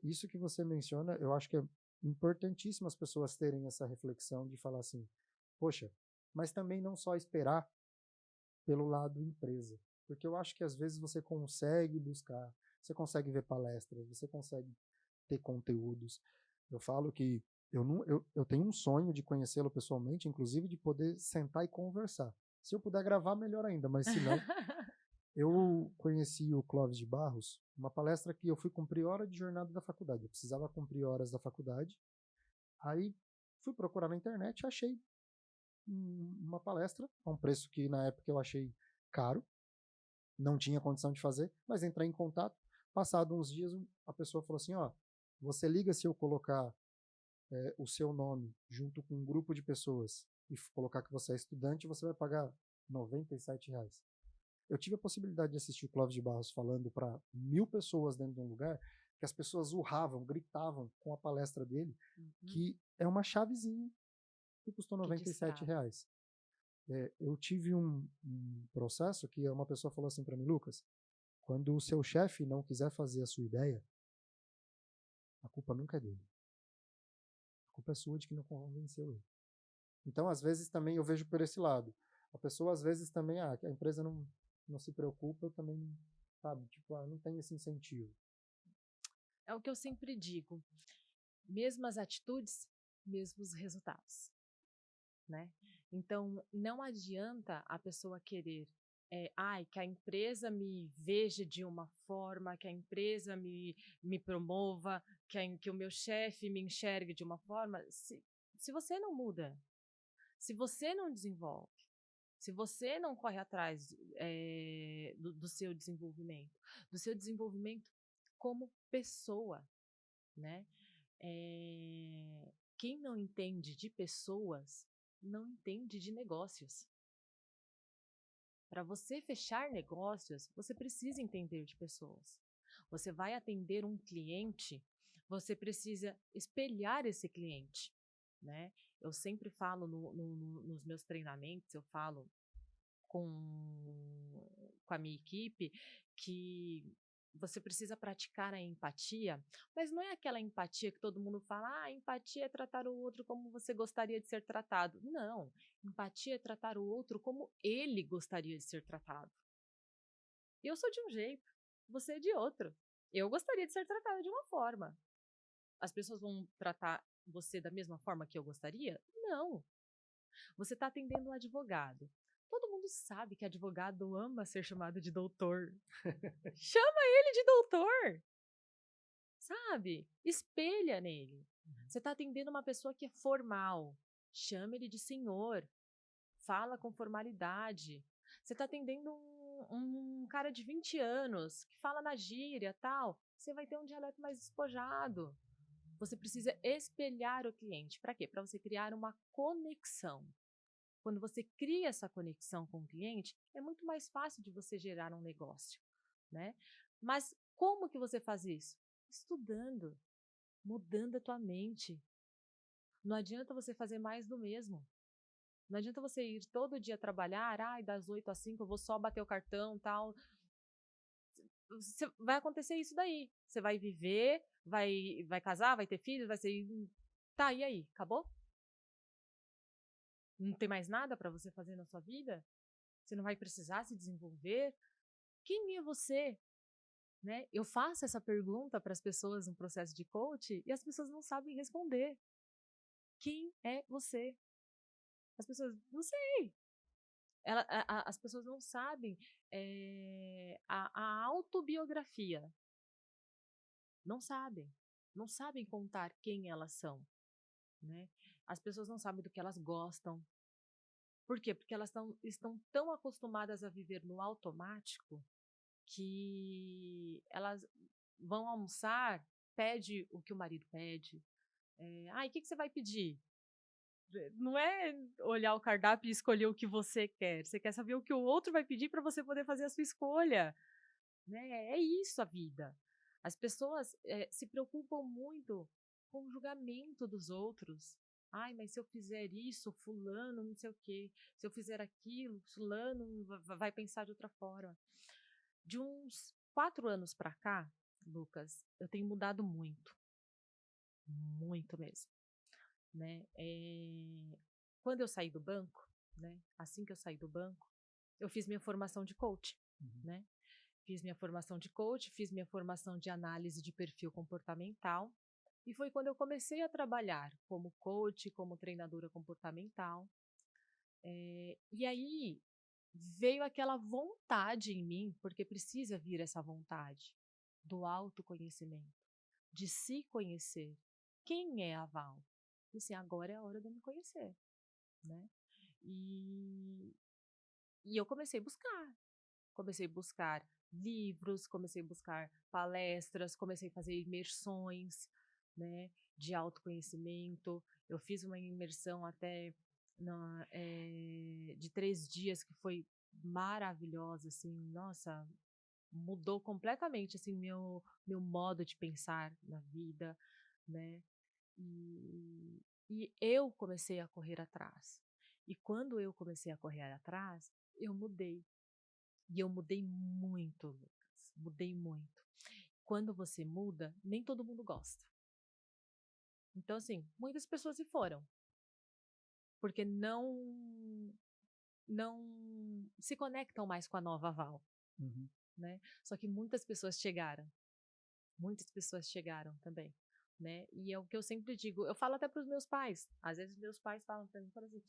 isso que você menciona, eu acho que é importantíssimo as pessoas terem essa reflexão de falar assim, poxa, mas também não só esperar pelo lado empresa, porque eu acho que às vezes você consegue buscar, você consegue ver palestras, você consegue ter conteúdos. Eu falo que eu, não, eu tenho um sonho de conhecê-lo pessoalmente, inclusive de poder sentar e conversar. Se eu puder gravar, melhor ainda, mas se não, eu conheci o Clóvis de Barros, uma palestra que eu fui cumprir hora de jornada da faculdade. Eu precisava cumprir horas da faculdade. Aí fui procurar na internet, achei uma palestra a um preço que na época eu achei caro, não tinha condição de fazer, mas entrei em contato. Passado uns dias, a pessoa falou assim: ó, você liga se eu colocar o seu nome junto com um grupo de pessoas e colocar que você é estudante, você vai pagar R$ 97. Eu tive a possibilidade de assistir o Clóvis de Barros falando para 1.000 pessoas dentro de um lugar, que as pessoas urravam, gritavam com a palestra dele, Uhum. que é uma chavezinha que custou Que R$ 97. destrava. Eu tive um processo que uma pessoa falou assim para mim, Lucas, quando o seu chefe não quiser fazer a sua ideia, a culpa nunca é dele. A culpa é sua de que não convenceu ele. Então, às vezes, também eu vejo por esse lado. A pessoa, às vezes, também, a empresa não se preocupa, eu também, sabe, tipo, não tem esse incentivo. É o que eu sempre digo, mesmas atitudes, mesmos resultados, né. Então, não adianta a pessoa querer, "Ai, que a empresa me veja de uma forma, que a empresa me promova, que o meu chefe me enxergue de uma forma", se você não muda, se você não desenvolve, se você não corre atrás, do seu desenvolvimento como pessoa, né. Quem não entende de pessoas, não entende de negócios. Para você fechar negócios, você precisa entender de pessoas. Você vai atender um cliente, você precisa espelhar esse cliente, né. Eu sempre falo nos meus treinamentos, eu falo com a minha equipe, que você precisa praticar a empatia, mas não é aquela empatia que todo mundo fala: "Ah, empatia é tratar o outro como você gostaria de ser tratado". Não, empatia é tratar o outro como ele gostaria de ser tratado. Eu sou de um jeito, você é de outro. Eu gostaria de ser tratada de uma forma. As pessoas vão tratar você da mesma forma que eu gostaria? Não. Você está atendendo um advogado. Todo mundo sabe que advogado ama ser chamado de doutor. Chama ele de doutor, sabe? Espelha nele. Você está atendendo uma pessoa que é formal, chama ele de senhor, fala com formalidade. Você está atendendo um cara de 20 anos que fala na gíria, tal, você vai ter um dialeto mais despojado. Você precisa espelhar o cliente. Para quê? Para você criar uma conexão. Quando você cria essa conexão com o cliente, é muito mais fácil de você gerar um negócio, né? Mas como que você faz isso? Estudando, mudando a tua mente. Não adianta você fazer mais do mesmo. Não adianta você ir todo dia trabalhar, das 8 às 5 eu vou só bater o cartão, tal. Vai acontecer isso daí. Você vai viver, vai casar, vai ter filhos, vai ser. Tá, e aí? Acabou? Não tem mais nada para você fazer na sua vida? Você não vai precisar se desenvolver? Quem é você? Né? Eu faço essa pergunta para as pessoas no processo de coach e as pessoas não sabem responder. Quem é você? As pessoas, não sei. As pessoas não sabem a autobiografia. Não sabem. Não sabem contar quem elas são. Né? As pessoas não sabem do que elas gostam. Por quê? Porque elas estão tão acostumadas a viver no automático que elas vão almoçar, pede o que o marido pede. O que você vai pedir? Não é olhar o cardápio e escolher o que você quer. Você quer saber o que o outro vai pedir para você poder fazer a sua escolha. Né? É isso a vida. As pessoas se preocupam muito com o julgamento dos outros. Mas se eu fizer isso, fulano, não sei o quê. Se eu fizer aquilo, fulano vai pensar de outra forma. De uns 4 anos para cá, Lucas, eu tenho mudado muito. Muito mesmo. Né? Quando eu saí do banco, né? Assim que eu saí do banco, eu fiz minha formação de coach. Né? Fiz minha formação de coach, fiz minha formação de análise de perfil comportamental. E foi quando eu comecei a trabalhar como coach, como treinadora comportamental. E aí veio aquela vontade em mim, porque precisa vir essa vontade do autoconhecimento, de se conhecer. Quem é a Val? E assim, agora é a hora de eu me conhecer, né? E eu comecei a buscar livros, comecei a buscar palestras, comecei a fazer imersões, né, de autoconhecimento. Eu fiz uma imersão até de 3 dias que foi maravilhosa, assim, nossa, mudou completamente assim meu modo de pensar na vida, né? E eu comecei a correr atrás. E quando eu comecei a correr atrás, eu mudei. E eu mudei muito, Lucas. Mudei muito. Quando você muda, nem todo mundo gosta. Então, assim, muitas pessoas se foram. Porque não se conectam mais com a nova Val. Né? Só que muitas pessoas chegaram. Muitas pessoas chegaram também. Né? E é o que eu sempre digo. Eu falo até para os meus pais. Às vezes meus pais falam para mim, falam assim,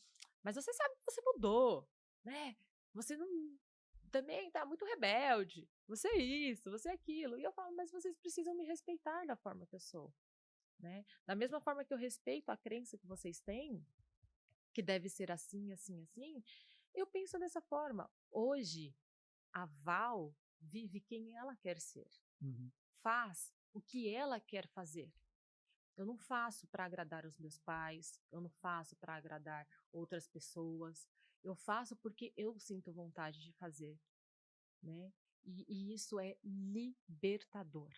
mas você sabe que você mudou, né? Você não também tá muito rebelde. Você é isso, você é aquilo. E eu falo, mas vocês precisam me respeitar da forma que eu sou. Né? Da mesma forma que eu respeito a crença que vocês têm, que deve ser assim, assim, assim, eu penso dessa forma. Hoje, a Val vive quem ela quer ser. Faz o que ela quer fazer. Eu não faço para agradar os meus pais, eu não faço para agradar outras pessoas, eu faço porque eu sinto vontade de fazer, né? E isso é libertador.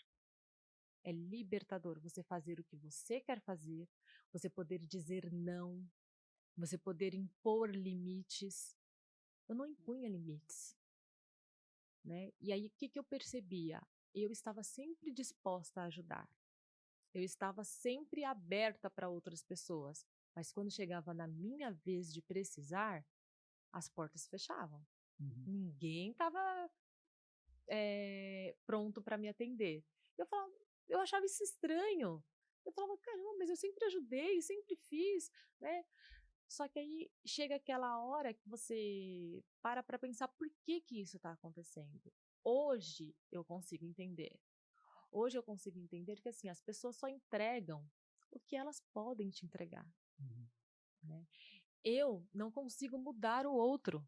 É libertador você fazer o que você quer fazer, você poder dizer não, você poder impor limites. Eu não impunha limites, né? E aí o que eu percebia? Eu estava sempre disposta a ajudar. Eu estava sempre aberta para outras pessoas, mas quando chegava na minha vez de precisar, as portas fechavam. Ninguém estava pronto para me atender. Eu achava isso estranho. Eu falava, caramba, mas eu sempre ajudei, sempre fiz, né? Só que aí chega aquela hora que você para pensar por que que isso está acontecendo. Hoje eu consigo entender. Hoje eu consigo entender que assim, as pessoas só entregam o que elas podem te entregar, Uhum. né. Eu não consigo mudar o outro.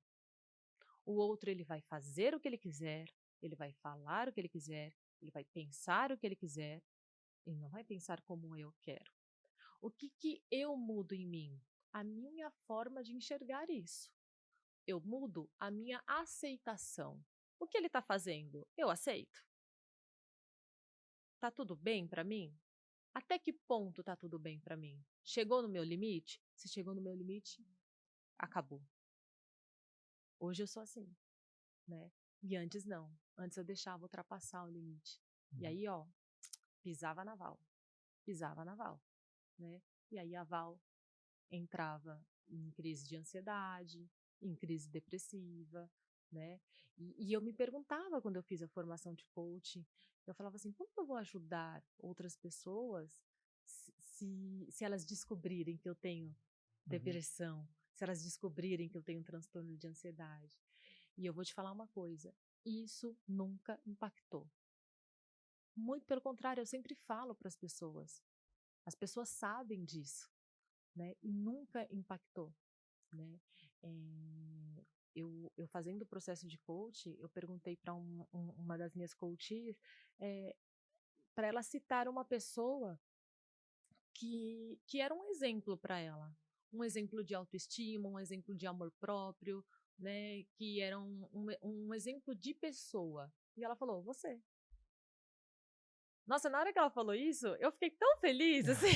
O outro ele vai fazer o que ele quiser, ele vai falar o que ele quiser, ele vai pensar o que ele quiser, ele não vai pensar como eu quero. O que que eu mudo em mim? A minha forma de enxergar isso. Eu mudo a minha aceitação. O que ele está fazendo? Eu aceito. Tá tudo bem para mim? Até que ponto tá tudo bem para mim? Chegou no meu limite? Se chegou no meu limite, acabou. Hoje eu sou assim, né? E antes não. Antes eu deixava ultrapassar o limite. E Uhum. aí, ó, pisava na val, né? E aí a Val entrava em crise de ansiedade, em crise depressiva, né? E eu me perguntava quando eu fiz a formação de coach, eu falava assim, como que eu vou ajudar outras pessoas se elas descobrirem que eu tenho Uhum. depressão, se elas descobrirem que eu tenho um transtorno de ansiedade? E eu vou te falar uma coisa, isso nunca impactou. Muito pelo contrário, eu sempre falo para as pessoas sabem disso, né? E nunca impactou, né? Eu fazendo o processo de coach, eu perguntei para uma das minhas coaches, para ela citar uma pessoa que era um exemplo para ela, um exemplo de autoestima, um exemplo de amor próprio, né? Que era um exemplo de pessoa. E ela falou, você. Nossa, na hora que ela falou isso, eu fiquei tão feliz, assim,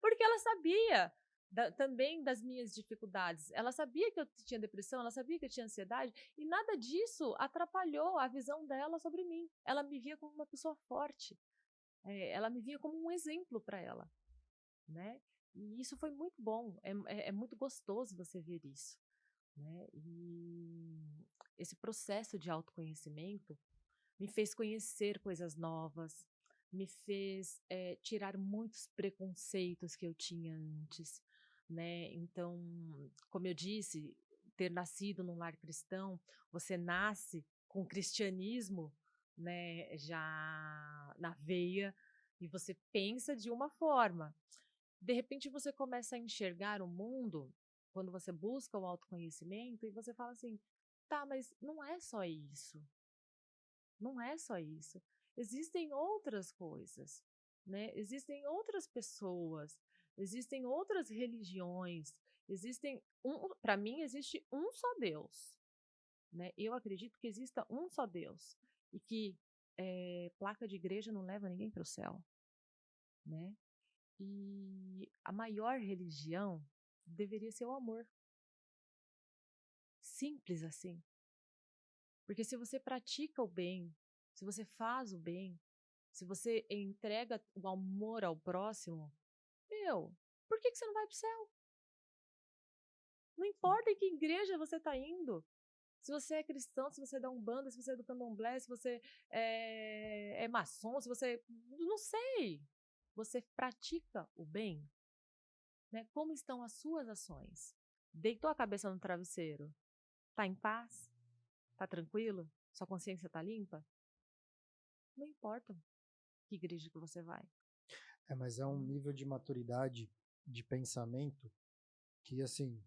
porque ela sabia também das minhas dificuldades. Ela sabia que eu tinha depressão, ela sabia que eu tinha ansiedade, e nada disso atrapalhou a visão dela sobre mim. Ela me via como uma pessoa forte, ela me via como um exemplo para ela, né? E isso foi muito bom, é muito gostoso você ver isso, né? E esse processo de autoconhecimento me fez conhecer coisas novas, me fez tirar muitos preconceitos que eu tinha antes, né? Então, como eu disse, ter nascido num lar cristão, você nasce com o cristianismo, né, já na veia, e você pensa de uma forma. De repente você começa a enxergar o mundo quando você busca o autoconhecimento e você fala assim: tá, mas não é só isso. Não é só isso. Existem outras coisas, né? Existem outras pessoas, existem outras religiões, para mim existe um só Deus, né? Eu acredito que exista um só Deus e que placa de igreja não leva ninguém para o céu, né? E a maior religião deveria ser o amor. Simples assim. Porque se você pratica o bem, se você faz o bem, se você entrega o amor ao próximo, meu, por que que você não vai para o céu? Não importa em que igreja você está indo. Se você é cristão, se você é da Umbanda, se você é do Candomblé, se você é maçom, se você. Não sei. Você pratica o bem, né? Como estão as suas ações? Deitou a cabeça no travesseiro? Tá em paz? Tá tranquilo? Sua consciência tá limpa? Não importa que igreja que você vai. Mas é um nível de maturidade de pensamento que, assim,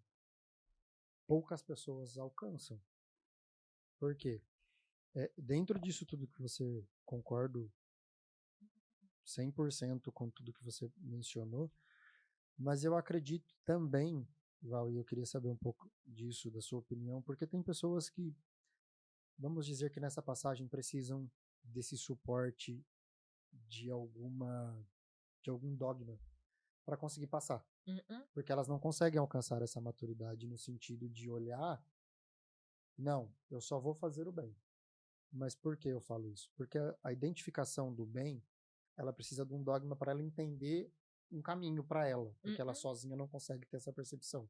poucas pessoas alcançam. Por quê? Dentro disso tudo que você concordo 100% com tudo que você mencionou, mas eu acredito também, Val, e eu queria saber um pouco disso, da sua opinião, porque tem pessoas que, vamos dizer que nessa passagem precisam desse suporte de algum dogma para conseguir passar, Uh-uh. porque elas não conseguem alcançar essa maturidade no sentido de olhar, não, eu só vou fazer o bem. Mas por que eu falo isso? Porque a identificação do bem, ela precisa de um dogma para ela entender um caminho para ela, porque ela Uh-uh. sozinha não consegue ter essa percepção.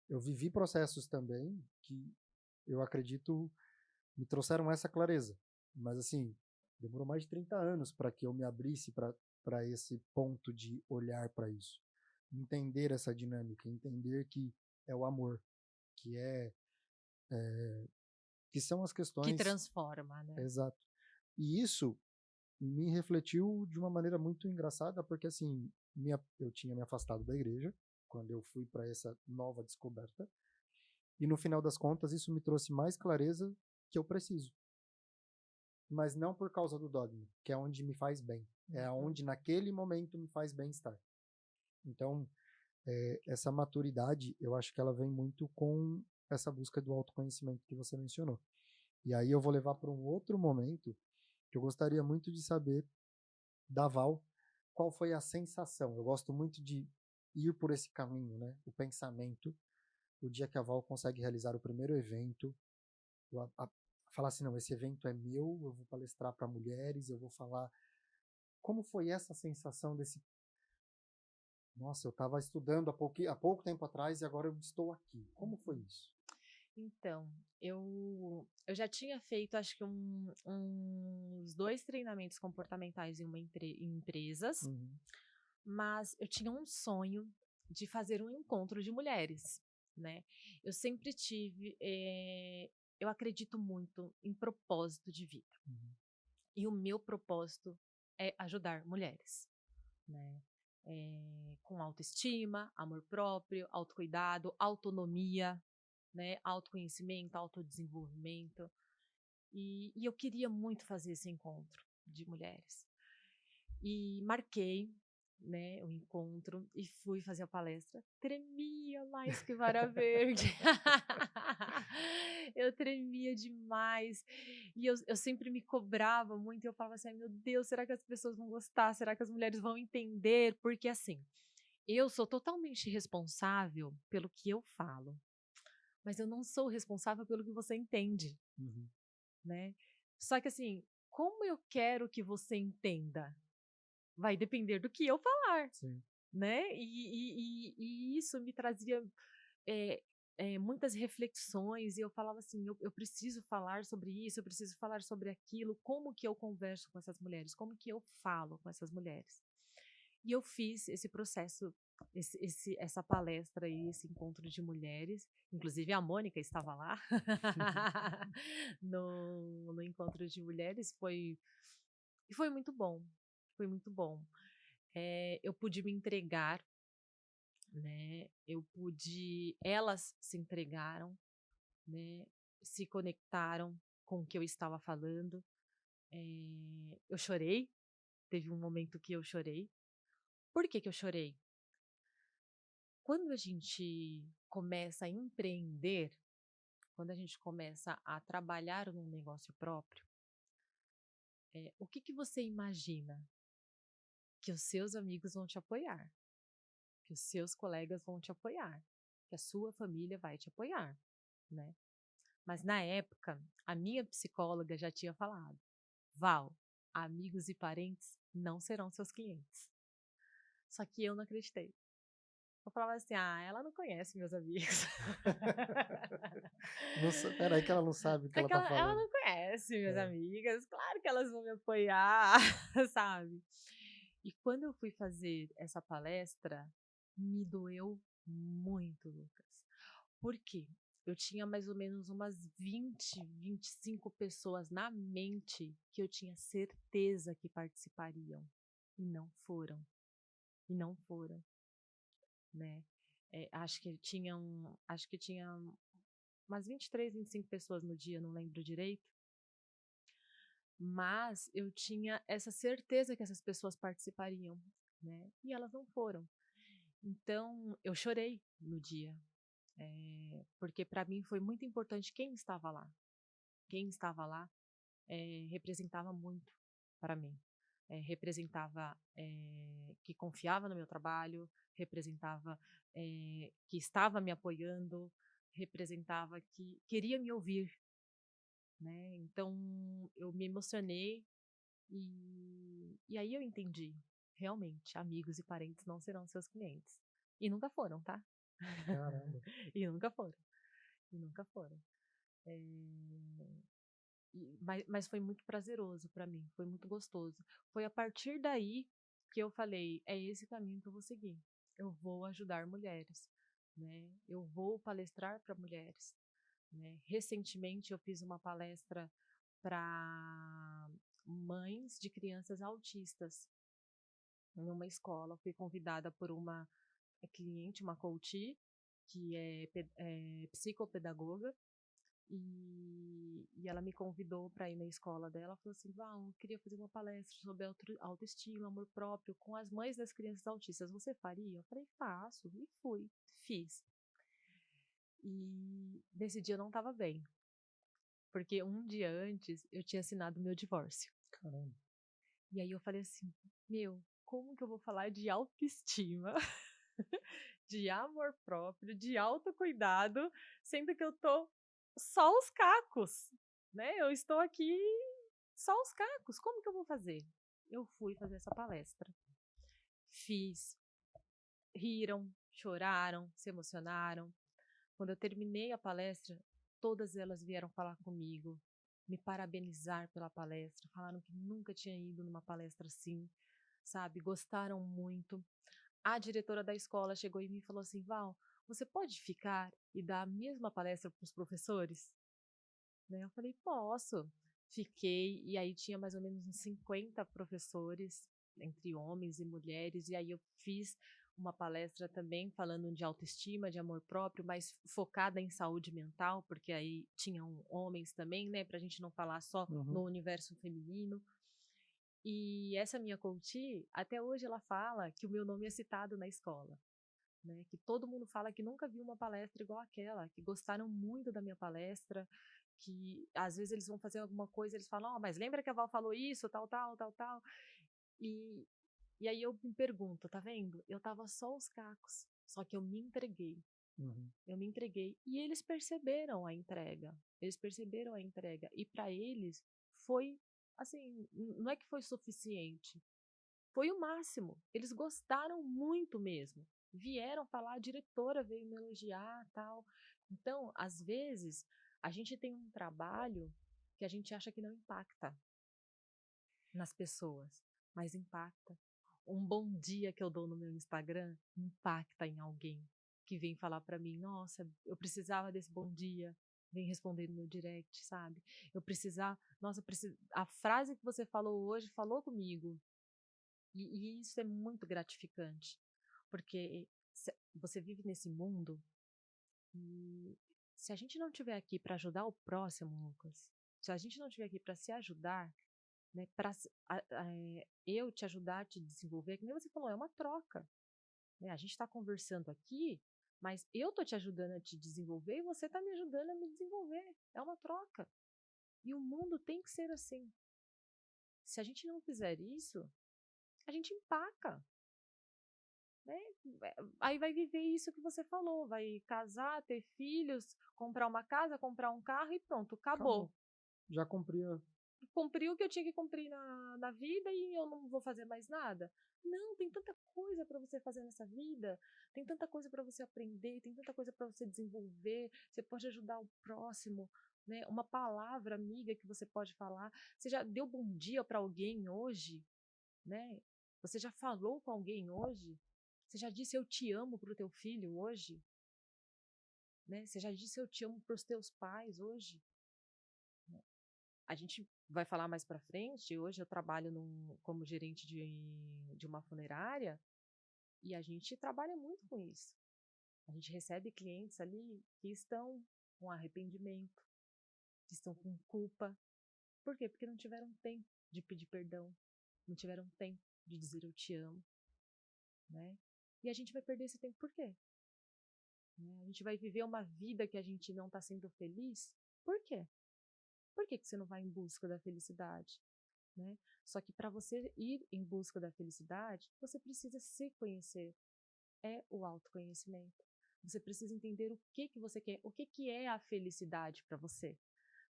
Eu vivi processos também que eu acredito me trouxeram essa clareza, mas assim, demorou mais de 30 anos para que eu me abrisse para esse ponto de olhar para isso. entender essa dinâmica, entender que é o amor, que que são as Que questões. transforma, né. Exato. E isso me refletiu de uma maneira muito engraçada, porque assim, eu tinha me afastado da igreja quando eu fui para essa nova descoberta, e no final das contas isso me trouxe mais clareza que eu preciso, mas não por causa do dogma, que é onde me faz bem, é Uhum. aonde naquele momento me faz bem estar. Então, essa maturidade, eu acho que ela vem muito com essa busca do autoconhecimento que você mencionou. E aí eu vou levar para um outro momento que eu gostaria muito de saber da Val, qual foi a sensação? Eu gosto muito de ir por esse caminho, né? O pensamento, o dia que a Val consegue realizar o primeiro evento, falar assim, não, esse evento é meu, eu vou palestrar para mulheres, eu vou falar. Como foi essa sensação desse, nossa, eu estava estudando há pouco tempo atrás e agora eu estou aqui. Como foi Uhum. isso? Então, eu já tinha feito acho que uns 2 treinamentos comportamentais em empresas, Uhum, mas eu tinha um sonho de fazer um encontro de mulheres, né. Eu sempre tive, eu acredito muito em propósito de vida, uhum, e o meu propósito é ajudar mulheres, né. Com autoestima, amor próprio, autocuidado, autonomia, né, autoconhecimento, autodesenvolvimento. E eu queria muito fazer esse encontro de mulheres. E marquei, né, o encontro e fui fazer a palestra. Tremia mais que vara verde. Eu tremia demais. E eu sempre me cobrava muito. E eu falava assim: "Ai, meu Deus, será que as pessoas vão gostar? Será que as mulheres vão entender?" Porque assim, eu sou totalmente responsável pelo que eu falo, mas eu não sou responsável pelo que você entende, uhum, né. Só que assim, como eu quero que você entenda? Vai depender do que eu falar, sim. né. E isso me trazia, eh muitas reflexões e eu falava assim: "Eu preciso falar sobre isso, eu preciso falar sobre aquilo, como que eu converso com essas mulheres, como que eu falo com essas mulheres?". E eu fiz esse processo, essa palestra e esse encontro de mulheres, inclusive a Mônica estava lá, no encontro de mulheres, foi muito bom, foi muito bom. Eu pude me entregar, né, elas se entregaram, né, se conectaram com o que eu estava falando. Eu chorei, teve um momento que eu chorei. Por que que eu chorei? Quando a gente começa a empreender, quando a gente começa a trabalhar num negócio próprio, o que que você imagina? Que os seus amigos vão te apoiar, que os seus colegas vão te apoiar, que a sua família vai te apoiar, né? Mas na época, a minha psicóloga já tinha falado: "Val, amigos e parentes não serão seus clientes". Só que eu não acreditei. Eu falava assim: "Ah, ela não conhece meus amigos". Não, espera aí que ela não sabe o que É ela que está ela falando. não conhece minhas É, amigas, claro que elas vão me apoiar, sabe. E quando eu fui fazer essa palestra, me doeu muito, Lucas. Por quê? Eu tinha mais ou menos umas 25 pessoas na mente que eu tinha certeza que participariam, e não foram, e não foram, né. Acho que tinha umas 23, 25 pessoas no dia, não lembro direito, mas eu tinha essa certeza que essas pessoas participariam, né, e elas não foram. Então eu chorei no dia, porque para mim foi muito importante quem estava lá. Quem estava lá, representava muito para mim. Representava, que confiava no meu trabalho, representava, que estava me apoiando, representava que queria me ouvir, né. Então eu me emocionei e aí eu entendi, realmente, amigos e parentes não serão seus clientes. E nunca foram, tá. caramba. E nunca foram, e nunca foram. Eh mas foi muito prazeroso para mim, foi muito gostoso. Foi a partir daí que eu falei: "É esse caminho que eu vou seguir. eu vou ajudar mulheres, né? Eu vou palestrar para mulheres, né? Recentemente eu fiz uma palestra para mães de crianças autistas em uma escola. Fui convidada por uma cliente, uma coach, que é psicopedagoga, e ela me convidou para ir na escola dela. Ela falou assim: Val, eu queria fazer uma palestra sobre autoestima, amor próprio, com as mães das crianças autistas. Você faria? Eu falei: faço. E fui, fiz. E nesse dia eu não estava bem, porque um dia antes eu tinha assinado meu divórcio. Caramba. E aí eu falei assim: meu, como que eu vou falar de autoestima, de amor próprio, de autocuidado, sendo que eu tô só os cacos, né? Eu estou aqui só os cacos. Como que eu vou fazer? Eu fui fazer essa palestra. Fiz. Riram, choraram, se emocionaram. Quando eu terminei a palestra, todas elas vieram falar comigo, me parabenizar pela palestra, falaram que nunca tinha ido numa palestra assim, sabe? Gostaram muito. A diretora da escola chegou em mim e falou assim: Val, você pode ficar e dar a mesma palestra para os professores? Né? Eu falei: posso. Fiquei, e aí tinha mais ou menos uns 50 professores, entre homens e mulheres, e aí eu fiz uma palestra também falando de autoestima, de amor próprio, mas focada em saúde mental, porque aí tinham homens também, né, para a gente não falar só no Uhum. universo feminino. E essa minha coach, até hoje ela fala que o meu nome é citado na escola, né? Que todo mundo fala que nunca viu uma palestra igual aquela, que gostaram muito da minha palestra, que às vezes eles vão fazer alguma coisa, eles falam: "Ó, mas lembra que a Val falou isso, tal, tal, tal, tal". E e aí eu me pergunto, tá vendo? Eu estava só os cacos, só que eu me entreguei. Uhum. Eu me entreguei e eles perceberam a entrega. Eles perceberam a entrega e para eles foi assim, não é que foi suficiente, foi o máximo. Eles gostaram muito mesmo. Vieram falar, a diretora veio me elogiar, tal. Então, às vezes, a gente tem um trabalho que a gente acha que não impacta nas pessoas, mas impacta. Um bom dia que eu dou no meu Instagram impacta em alguém que vem falar para mim: "Nossa, eu precisava desse bom dia". Vem responder no meu direct, sabe? Eu precisar, nossa, a frase que você falou hoje falou comigo. E isso é muito gratificante, porque você vive nesse mundo e se a gente não estiver aqui para ajudar o próximo, Lucas, se a gente não estiver aqui para se ajudar, né, para eu te ajudar a te desenvolver, que nem você falou, é uma troca, né? A gente está conversando aqui, mas eu tô te ajudando a te desenvolver e você está me ajudando a me desenvolver. É uma troca. E o mundo tem que ser assim. Se a gente não fizer isso, a gente empaca. Né? Aí vai viver isso que você falou, vai casar, ter filhos, comprar uma casa, comprar um carro e pronto, acabou. Acabou. Já cumpria. Cumpri o que eu tinha que cumprir na vida e eu não vou fazer mais nada. Não, tem tanta coisa para você fazer nessa vida, tem tanta coisa para você aprender, tem tanta coisa para você desenvolver, você pode ajudar o próximo, né? Uma palavra amiga que você pode falar. Você já deu bom dia para alguém hoje, né? Você já falou com alguém hoje? Você já disse eu te amo para o teu filho hoje? Né? Você já disse eu te amo para os teus pais hoje? A gente vai falar mais para frente. Hoje eu trabalho como gerente de uma funerária e a gente trabalha muito com isso. A gente recebe clientes ali que estão com arrependimento, que estão com culpa. Por quê? Porque não tiveram tempo de pedir perdão, não tiveram tempo de dizer eu te amo, né? E a gente vai perder esse tempo por quê? Né? A gente vai viver uma vida que a gente não está sendo feliz. Por quê? Por que que você não vai em busca da felicidade? Né? Só que para você ir em busca da felicidade, você precisa se conhecer. É o autoconhecimento. Você precisa entender o que que você quer, o que que é a felicidade para você.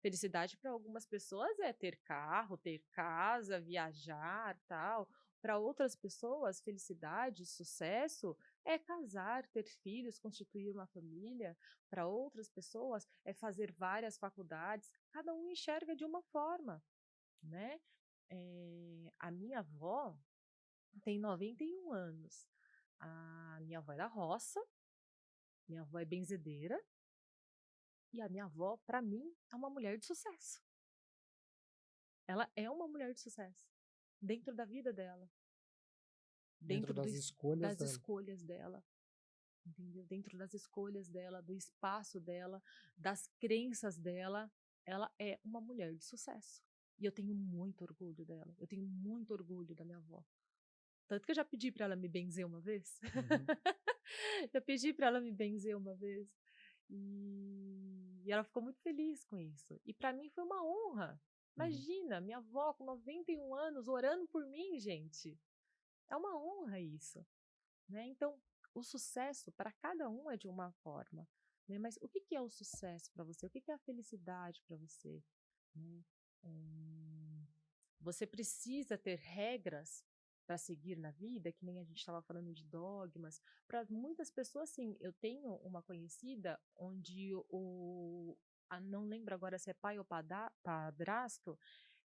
Felicidade para algumas pessoas é ter carro, ter casa, viajar, tal. Para outras pessoas, felicidade, sucesso é casar, ter filhos, constituir uma família. Para outras pessoas é fazer várias faculdades. Cada um enxerga de uma forma, né? A minha avó tem 91 anos. A minha avó é da roça, minha avó é benzedeira, e a minha avó, para mim, é uma mulher de sucesso. Ela é uma mulher de sucesso, dentro da vida dela, Dentro dentro das escolhas das dela. escolhas dela, entendeu? Dentro das escolhas dela, do espaço dela, das crenças dela, ela é uma mulher de sucesso. E eu tenho muito orgulho dela, eu tenho muito orgulho da minha avó. Tanto que eu já pedi para ela me benzer uma vez. Uhum, Já pedi para ela me benzer uma vez. E ela ficou muito feliz com isso. E para mim foi uma honra. uhum. Imagina, minha avó com 91 anos orando por mim, gente. É uma honra isso, né? Então, o sucesso para cada um é de uma forma, né? Mas o que que é o sucesso para você? O que que é a felicidade para você, né? Você precisa ter regras para seguir na vida, que nem a gente estava falando de dogmas. Para muitas pessoas, sim. Eu tenho uma conhecida onde não lembro agora se é pai ou padrasto,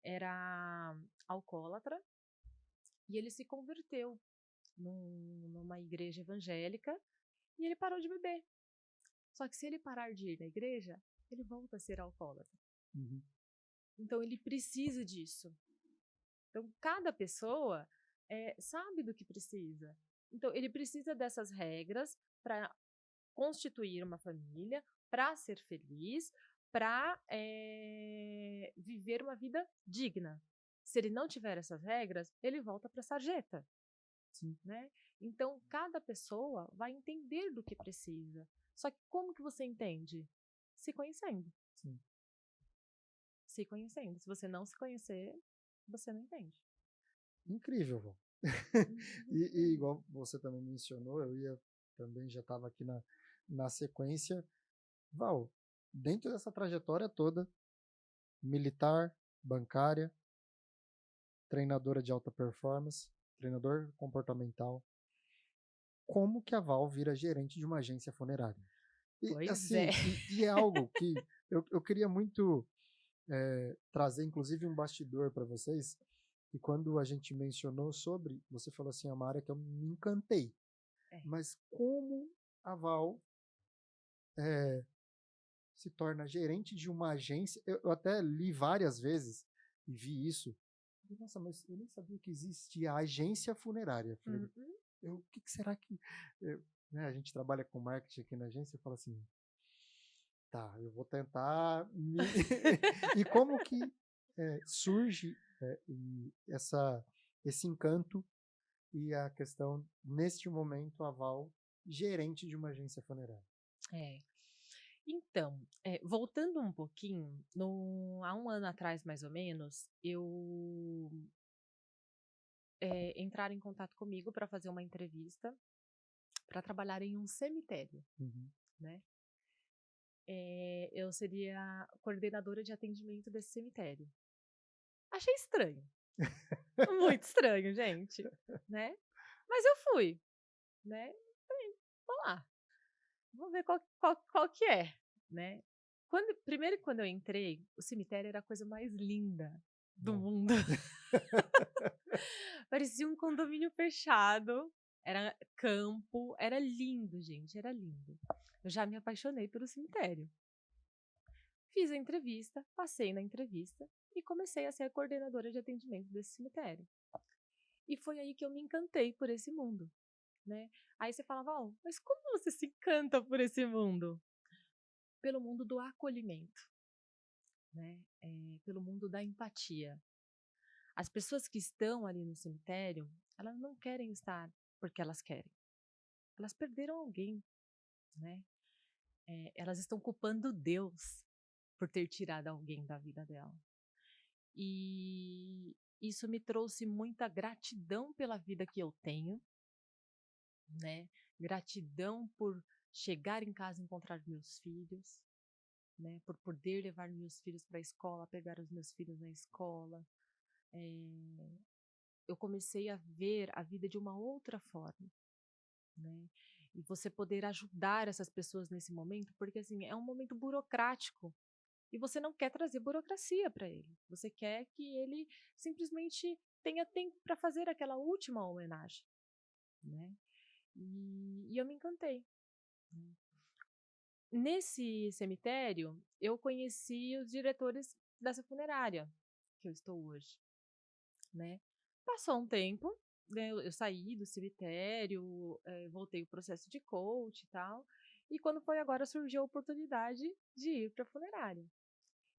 era alcoólatra e ele se converteu numa igreja evangélica e ele parou de beber. Só que se ele parar de ir na igreja, ele volta a ser alcoólatra. Uhum. Então ele precisa disso. Então, cada pessoa sabe do que precisa. Então, ele precisa dessas regras para constituir uma família, para ser feliz, para viver uma vida digna. Se ele não tiver essas regras, ele volta para a sarjeta, Sim, né? Então, cada pessoa vai entender do que precisa. Só que como que você entende? Se conhecendo. sim. Se conhecendo. Se você não se conhecer, você não entende. Incrível, vô. Uhum. E igual você também mencionou, eu ia também já estava aqui na sequência. Val, dentro dessa trajetória toda, militar, bancária, treinadora de alta performance, treinador comportamental, como que a Val vira gerente de uma agência funerária? E Pois é. assim, e é algo que eu queria muito trazer, inclusive, um bastidor para vocês. E quando a gente mencionou sobre, você falou assim, é uma área que eu me encantei. É. Mas como a Val se torna gerente de uma agência? Eu até li várias vezes e vi isso. Falei, nossa, mas eu nem sabia que existia agência funerária. Falei, Uhum. o que será que. Né, a gente trabalha com marketing aqui na agência e fala assim, tá, eu vou tentar me. E como que surge esse encanto e a questão, neste momento, a Val, gerente de uma agência funerária? É. Então, voltando um pouquinho, há um ano atrás, mais ou menos, entraram em contato comigo para fazer uma entrevista para trabalhar em um cemitério, Uhum. né? Eu seria coordenadora de atendimento desse cemitério. Achei estranho, muito estranho, gente, né? Mas eu fui, né? Falei, vamos lá, vamos ver qual que é, né? Primeiro, quando eu entrei, o cemitério era a coisa mais linda do Bom. mundo. Parecia um condomínio fechado, era campo, era lindo, gente, era lindo. Eu já me apaixonei pelo cemitério. Fiz a entrevista, passei na entrevista e comecei a ser a coordenadora de atendimento desse cemitério. E foi aí que eu me encantei por esse mundo, né? Aí você fala, Val, mas como você se encanta por esse mundo? Pelo mundo do acolhimento, né? Pelo mundo da empatia. As pessoas que estão ali no cemitério, elas não querem estar porque elas querem. Elas perderam alguém, né? Elas estão culpando Deus por ter tirado alguém da vida dela. E isso me trouxe muita gratidão pela vida que eu tenho, né? Gratidão por chegar em casa e encontrar meus filhos, né? Por poder levar meus filhos para a escola, pegar os meus filhos na escola. Eu comecei a ver a vida de uma outra forma, né? E você poder ajudar essas pessoas nesse momento, porque assim, é um momento burocrático e você não quer trazer burocracia para ele. Você quer que ele simplesmente tenha tempo para fazer aquela última homenagem, né? e eu me encantei, né. Nesse cemitério, eu conheci os diretores dessa funerária que eu estou hoje, né. Passou um tempo, né, eu saí do cemitério, voltei o processo de coach e tal, e quando foi agora surgiu a oportunidade de ir para a funerária.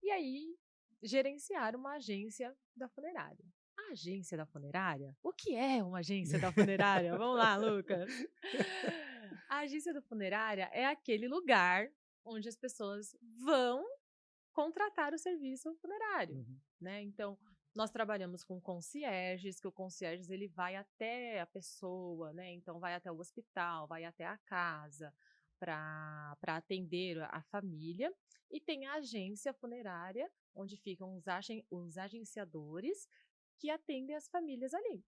E aí, gerenciar uma agência da funerária. A agência da funerária? O que é uma agência da funerária? Vamos lá, Lucas. A agência da funerária é aquele lugar onde as pessoas vão contratar o serviço funerário, Uhum, né. Então, nós trabalhamos com concierges, que o concierge ele vai até a pessoa, né, então vai até o hospital, vai até a casa para atender a família, e tem a agência funerária, onde ficam os agenciadores que atendem as famílias ali,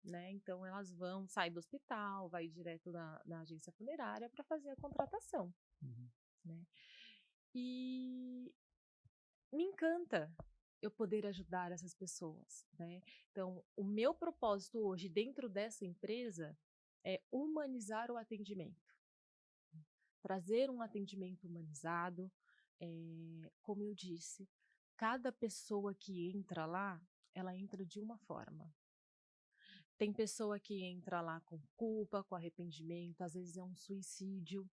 né. Então elas vão sair do hospital, vai direto na agência funerária para fazer a contratação, uhum, né. E me encanta eu poder ajudar essas pessoas, né. Então, o meu propósito hoje dentro dessa empresa é humanizar o atendimento, trazer um atendimento humanizado, como eu disse, cada pessoa que entra lá, ela entra de uma forma. Tem pessoa que entra lá com culpa, com arrependimento, às vezes é um suicídio,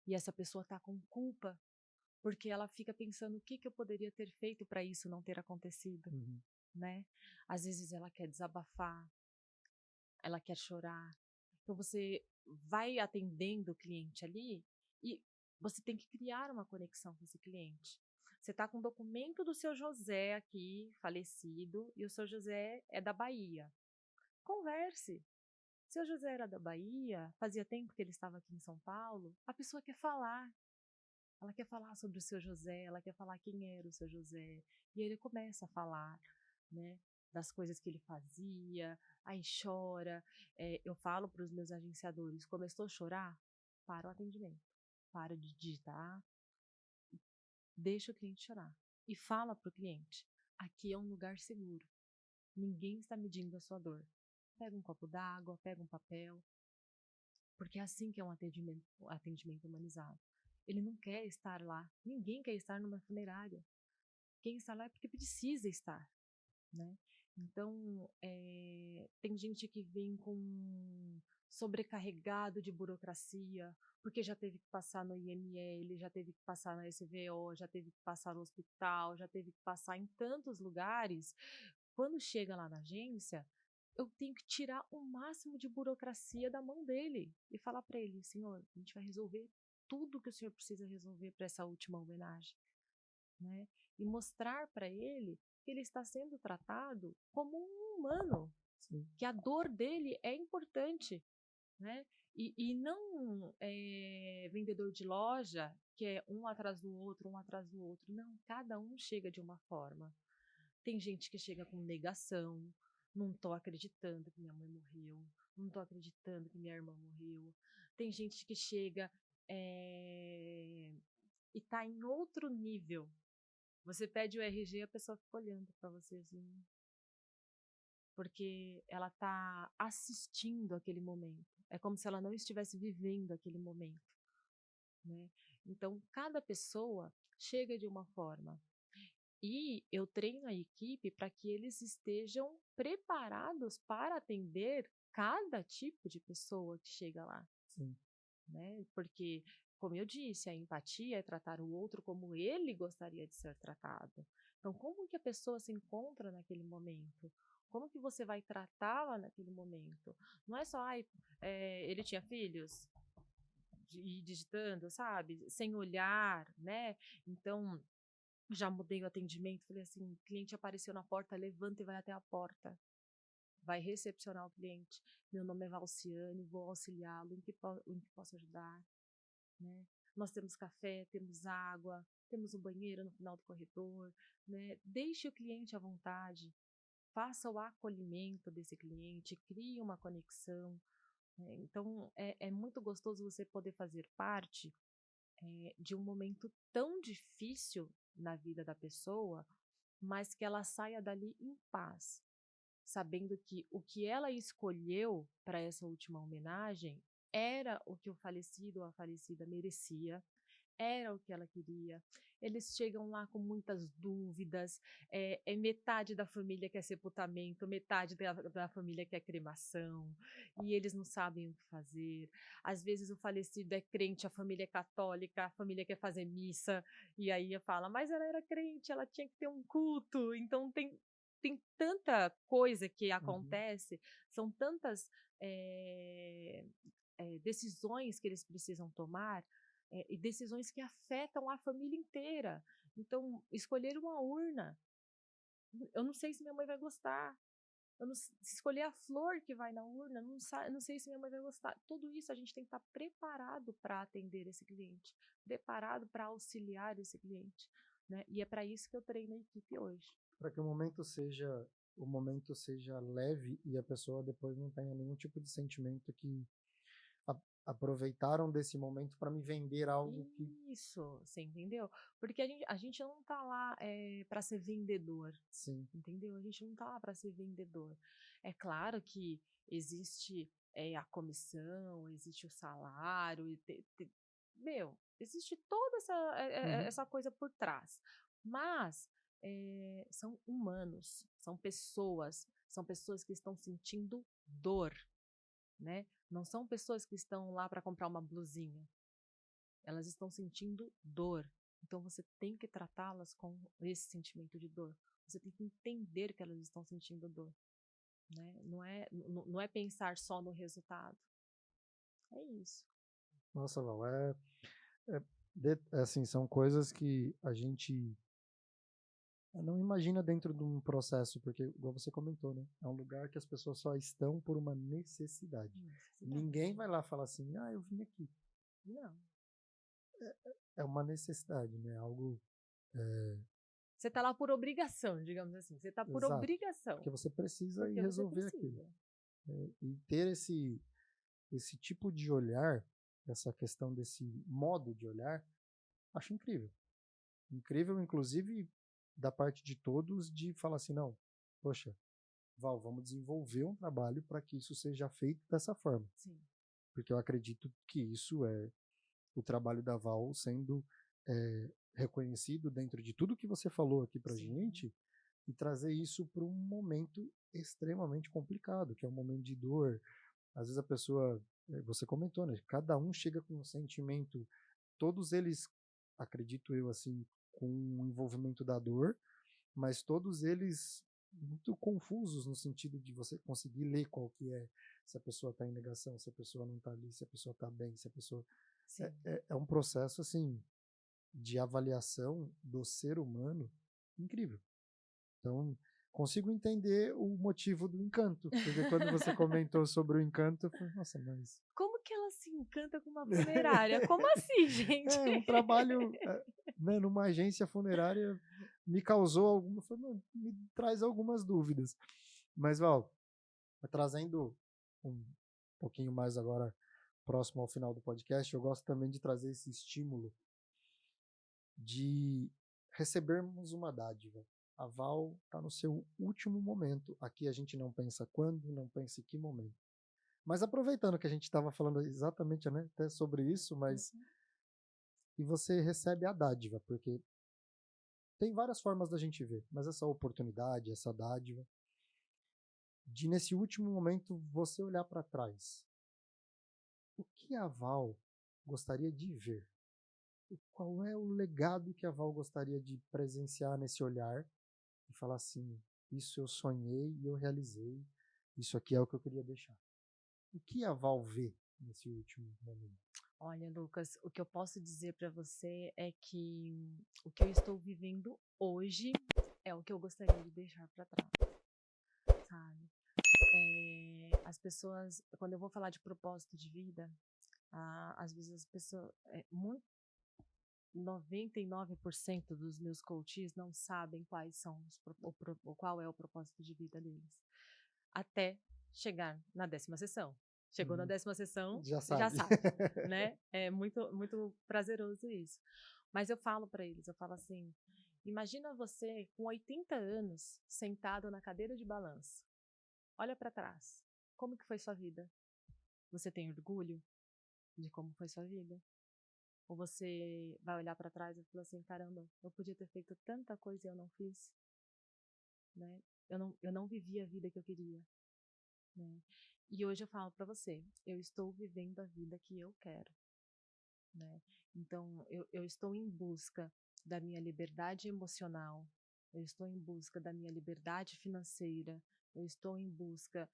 e essa pessoa está com culpa, porque ela fica pensando o que que eu poderia ter feito para isso não ter acontecido, uhum, né. Às vezes ela quer desabafar, ela quer chorar. Então você vai atendendo o cliente ali e você tem que criar uma conexão com esse cliente. Você está com o documento do seu José aqui, falecido, e o seu José é da Bahia. Converse. Seu José era da Bahia, fazia tempo que ele estava aqui em São Paulo, a pessoa quer falar. Ela quer falar sobre o seu José, ela quer falar quem era o seu José. E ele começa a falar, né, das coisas que ele fazia, aí chora. Eu falo para os meus agenciadores: começou a chorar? Para o atendimento. Para de digitar, deixa o cliente chorar. E fala para o cliente: aqui é um lugar seguro. Ninguém está medindo a sua dor. Pega um copo d'água, pega um papel, porque é assim que é um atendimento humanizado. Ele não quer estar lá, ninguém quer estar numa funerária. Quem está lá é porque precisa estar, né. Então, tem gente que vem com sobrecarregado de burocracia, porque já teve que passar no IML, já teve que passar na SVO, já teve que passar no hospital, já teve que passar em tantos lugares. Quando chega lá na agência, eu tenho que tirar o máximo de burocracia da mão dele e falar para ele: "Senhor, a gente vai resolver tudo que o senhor precisa resolver para essa última homenagem", né. E mostrar para ele que ele está sendo tratado como um humano, sim, que a dor dele é importante, né. E não, vendedor de loja, que é um atrás do outro, um atrás do outro, não, cada um chega de uma forma. Tem gente que chega com negação, não tô acreditando que minha mãe morreu, não tô acreditando que minha irmã morreu. Tem gente que chega, e tá em outro nível. Você pede o RG, a pessoa fica olhando para você assim, porque ela tá assistindo aquele momento. É como se ela não estivesse vivendo aquele momento, né. Então cada pessoa chega de uma forma. E eu treino a equipe para que eles estejam preparados para atender cada tipo de pessoa que chega lá, sim, né? Porque, como eu disse, a empatia é tratar o outro como ele gostaria de ser tratado. Então, como que a pessoa se encontra naquele momento? Como que você vai tratá-la naquele momento? Não é só, ai, ele tinha filhos? E digitando, sabe? Sem olhar, né? Então, já mudei o atendimento, falei assim: "O cliente apareceu na porta, levanta e vai até a porta. Vai recepcionar o cliente. Meu nome é Valciane, vou auxiliá-lo em que posso ajudar", né. Nós temos café, temos água, temos um banheiro no final do corredor, né. Deixe o cliente à vontade, faça o acolhimento desse cliente, crie uma conexão, né. Então é muito gostoso você poder fazer parte, de um momento tão difícil na vida da pessoa, mas que ela saia dali em paz, sabendo que o que ela escolheu para essa última homenagem era o que o falecido ou a falecida merecia, era o que ela queria. Eles chegam lá com muitas dúvidas, metade da família quer sepultamento, metade da família quer cremação, e eles não sabem o que fazer. Às vezes o falecido é crente, a família é católica, a família quer fazer missa, e aí fala, mas ela era crente, ela tinha que ter um culto. Então tem tanta coisa que Uhum. acontece, são tantas eh, decisões que eles precisam tomar, e decisões que afetam a família inteira. Então, escolher uma urna, eu não sei se minha mãe vai gostar. Eu não, se escolher a flor que vai na urna, eu não sei se minha mãe vai gostar. Tudo isso a gente tem que estar preparado para atender esse cliente, preparado para auxiliar esse cliente, né? E é para isso que eu treino a equipe hoje. Para que o momento seja leve e a pessoa depois não tenha nenhum tipo de sentimento que a aproveitaram desse momento para me vender algo que Isso, você entendeu? Porque a gente não tá lá para ser vendedor, sim. entendeu? A gente não tá lá para ser vendedor. É claro que existe a comissão, existe o salário, meu, existe toda Uhum. essa coisa por trás. Mas são humanos, são pessoas que estão sentindo dor, né? Não são pessoas que estão lá para comprar uma blusinha. Elas estão sentindo dor. Então você tem que tratá-las com esse sentimento de dor. Você tem que entender que elas estão sentindo dor, né? Não é pensar só no resultado. É isso. Nossa, Val, é assim, são coisas que a gente não imagina dentro de um processo, porque, igual você comentou, né? É um lugar que as pessoas só estão por uma necessidade. Necessidade. Ninguém vai lá falar assim, ah, eu vim aqui. Não. É uma necessidade, né? Algo Você está lá por obrigação, digamos assim. Você está por exato. obrigação, Porque você precisa ir porque você resolver aquilo. precisa. Né? E ter esse tipo de olhar, essa questão desse modo de olhar, acho incrível. Incrível, inclusive, da parte de todos, de falar assim, não, poxa, Val, vamos desenvolver um trabalho para que isso seja feito dessa forma. Sim. Porque eu acredito que isso é o trabalho da Val sendo reconhecido dentro de tudo que você falou aqui para Sim. gente e trazer isso para um momento extremamente complicado, que é um momento de dor. Às vezes a pessoa, você comentou, né? Cada um chega com um sentimento, todos eles, acredito eu, assim, com o envolvimento da dor, mas todos eles muito confusos no sentido de você conseguir ler qual que é, se a pessoa está em negação, se a pessoa não está ali, se a pessoa está bem, se a pessoa... Sim. É um processo, assim, de avaliação do ser humano incrível. Então, consigo entender o motivo do encanto, porque quando você comentou sobre o encanto, eu falei, nossa, mas... Como que ela se encanta com uma funerária? Como assim, gente? Um trabalho né, numa agência funerária me causou alguma... me traz algumas dúvidas. Mas, Val, trazendo um pouquinho mais agora próximo ao final do podcast, eu gosto também de trazer esse estímulo de recebermos uma dádiva. A Val está no seu último momento. Aqui a gente não pensa quando, não pensa em que momento. Mas aproveitando que a gente estava falando exatamente, né, até sobre isso, mas Uhum. e você recebe a dádiva, porque tem várias formas da gente ver, mas essa oportunidade, essa dádiva, de nesse último momento você olhar para trás. O que a Val gostaria de ver? Qual é o legado que a Val gostaria de presenciar nesse olhar e falar assim: isso eu sonhei e eu realizei, isso aqui é o que eu queria deixar? O que a Val vê nesse último momento? Olha, Lucas, o que eu posso dizer para você é que o que eu estou vivendo hoje é o que eu gostaria de deixar para trás, sabe? As pessoas, quando eu vou falar de propósito de vida, às vezes as pessoas, 99% dos meus coaches não sabem quais são qual é o propósito de vida deles, até chegar na 10ª sessão. Chegou na Uhum. 10ª sessão, Já já sabe. sabe, né? É muito, muito prazeroso isso. Mas eu falo para eles, eu falo assim, imagina você com 80 anos, sentado na cadeira de balanço. Olha para trás. Como que foi sua vida? Você tem orgulho? de como foi sua vida. Ou você vai olhar para trás e falar assim, caramba, eu podia ter feito tanta coisa e eu não fiz, né? Eu não vivi a vida que eu queria, né? E hoje eu falo para você, eu estou vivendo a vida que eu quero, né? Então, eu estou em busca da minha liberdade emocional, eu estou em busca da minha liberdade financeira, eu estou em busca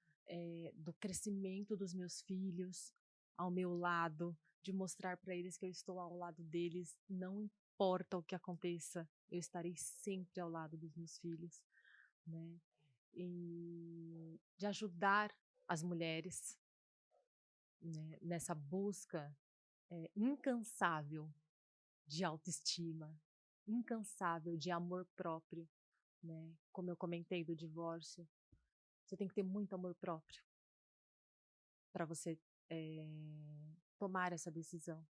do crescimento dos meus filhos ao meu lado, de mostrar para eles que eu estou ao lado deles, não importa o que aconteça, eu estarei sempre ao lado dos meus filhos, né? E de ajudar as mulheres, né, nessa busca incansável de autoestima, incansável de amor próprio, né? Como eu comentei do divórcio, você tem que ter muito amor próprio para você tomar essa decisão.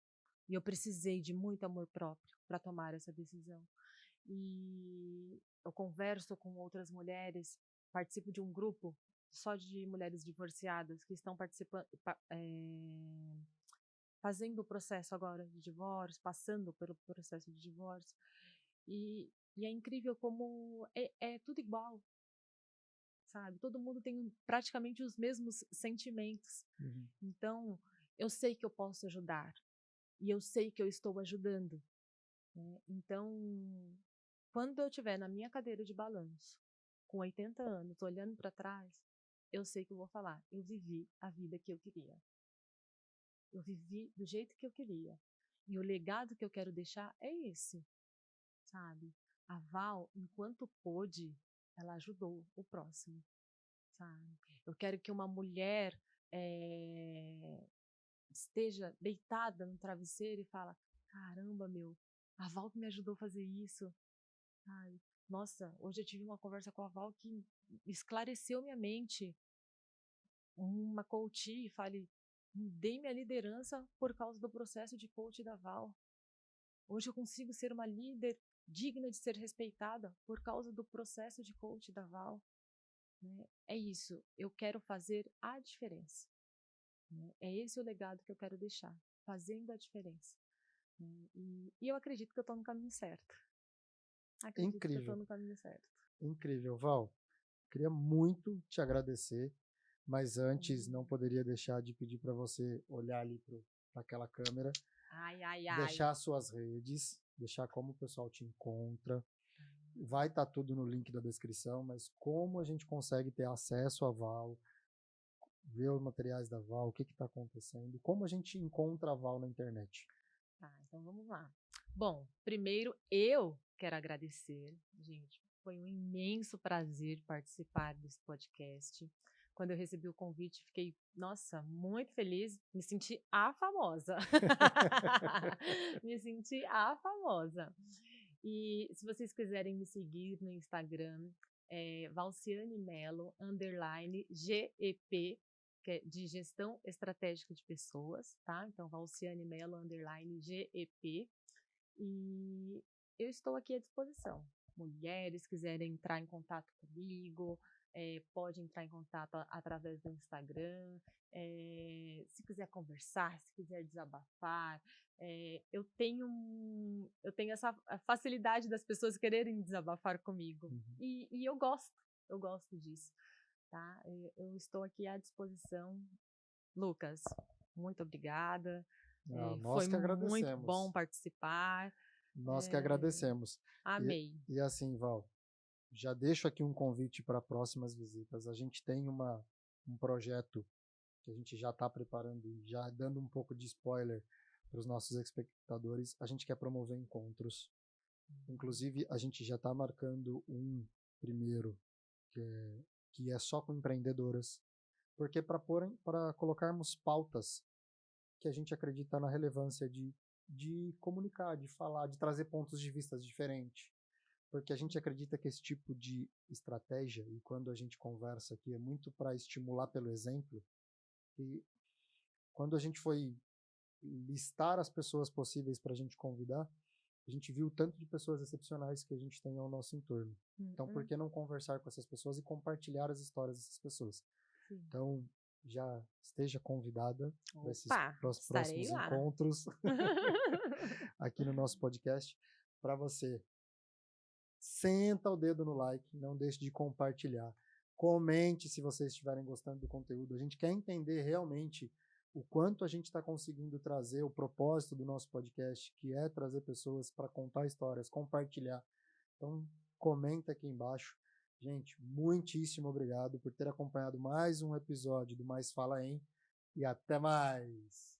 E eu precisei de muito amor próprio para tomar essa decisão. E eu converso com outras mulheres, participo de um grupo só de mulheres divorciadas que estão participando, fazendo o processo agora de divórcio, passando pelo processo de divórcio. E é incrível como é tudo igual, sabe? Todo mundo tem praticamente os mesmos sentimentos. Uhum. Então, eu sei que eu posso ajudar. E eu sei que eu estou ajudando, né? Então, quando eu estiver na minha cadeira de balanço, com 80 anos, olhando para trás, eu sei que eu vou falar, eu vivi a vida que eu queria. Eu vivi do jeito que eu queria. E o legado que eu quero deixar é esse, sabe? A Val, enquanto pôde, ela ajudou o próximo, sabe? Eu quero que uma mulher esteja deitada no travesseiro e fala, caramba, meu, a Val que me ajudou a fazer isso, sabe? Nossa, hoje eu tive uma conversa com a Val que esclareceu minha mente. Uma coach fale, mudei minha liderança por causa do processo de coach da Val. Hoje eu consigo ser uma líder digna de ser respeitada por causa do processo de coach da Val, né? É isso, eu quero fazer a diferença, né? É esse o legado que eu quero deixar, fazendo a diferença, né? E eu acredito que eu estou no caminho certo. Acredito que eu estou Incrível, no caminho certo. incrível. Val, queria muito te agradecer, mas antes não poderia deixar de pedir para você olhar ali para aquela câmera, Ai, ai, ai. deixar suas redes, deixar como o pessoal te encontra. Vai estar tudo no link da descrição, mas como a gente consegue ter acesso à Val, ver os materiais da Val, o que está acontecendo, como a gente encontra a Val na internet. Tá, então vamos lá. Bom, primeiro eu quero agradecer, gente. Foi um imenso prazer participar desse podcast. Quando eu recebi o convite, fiquei, nossa, muito feliz. Me senti a famosa. Me senti a famosa. E se vocês quiserem me seguir no Instagram, Valciane Melo, _GEP, que é de Gestão Estratégica de Pessoas, tá? Então, Valciane Melo, _GEP. E eu estou aqui à disposição. Mulheres quiserem entrar em contato comigo, pode entrar em contato através do Instagram. Se quiser conversar, se quiser desabafar, eu tenho essa facilidade das pessoas quererem desabafar comigo. Uhum. E eu gosto disso, tá? Eu estou aqui à disposição. Lucas, muito obrigada. Nós Foi que muito bom agradecemos. participar. Nós que agradecemos. E, Amei. e assim, Val, já deixo aqui um convite para próximas visitas. A gente tem um projeto que a gente já está preparando, já dando um pouco de spoiler para os nossos espectadores. A gente quer promover encontros. Inclusive, a gente já está marcando um primeiro que é só com empreendedoras, porque para colocarmos pautas que a gente acredita na relevância de comunicar, de falar, de trazer pontos de vista diferentes. Porque a gente acredita que esse tipo de estratégia, e quando a gente conversa aqui, é muito para estimular pelo exemplo, e quando a gente foi listar as pessoas possíveis para a gente convidar, a gente viu o tanto de pessoas excepcionais que a gente tem ao nosso entorno. Então, por que não conversar com essas pessoas e compartilhar as histórias dessas pessoas? Sim. Então, já esteja convidada para esses Opa, estarei próximos lá. encontros aqui no nosso podcast. Para você, senta o dedo no like, não deixe de compartilhar. Comente se vocês estiverem gostando do conteúdo. A gente quer entender realmente o quanto a gente está conseguindo trazer o propósito do nosso podcast, que é trazer pessoas para contar histórias, compartilhar. Então, comenta aqui embaixo. Gente, muitíssimo obrigado por ter acompanhado mais um episódio do Mais Fala Em, e até mais!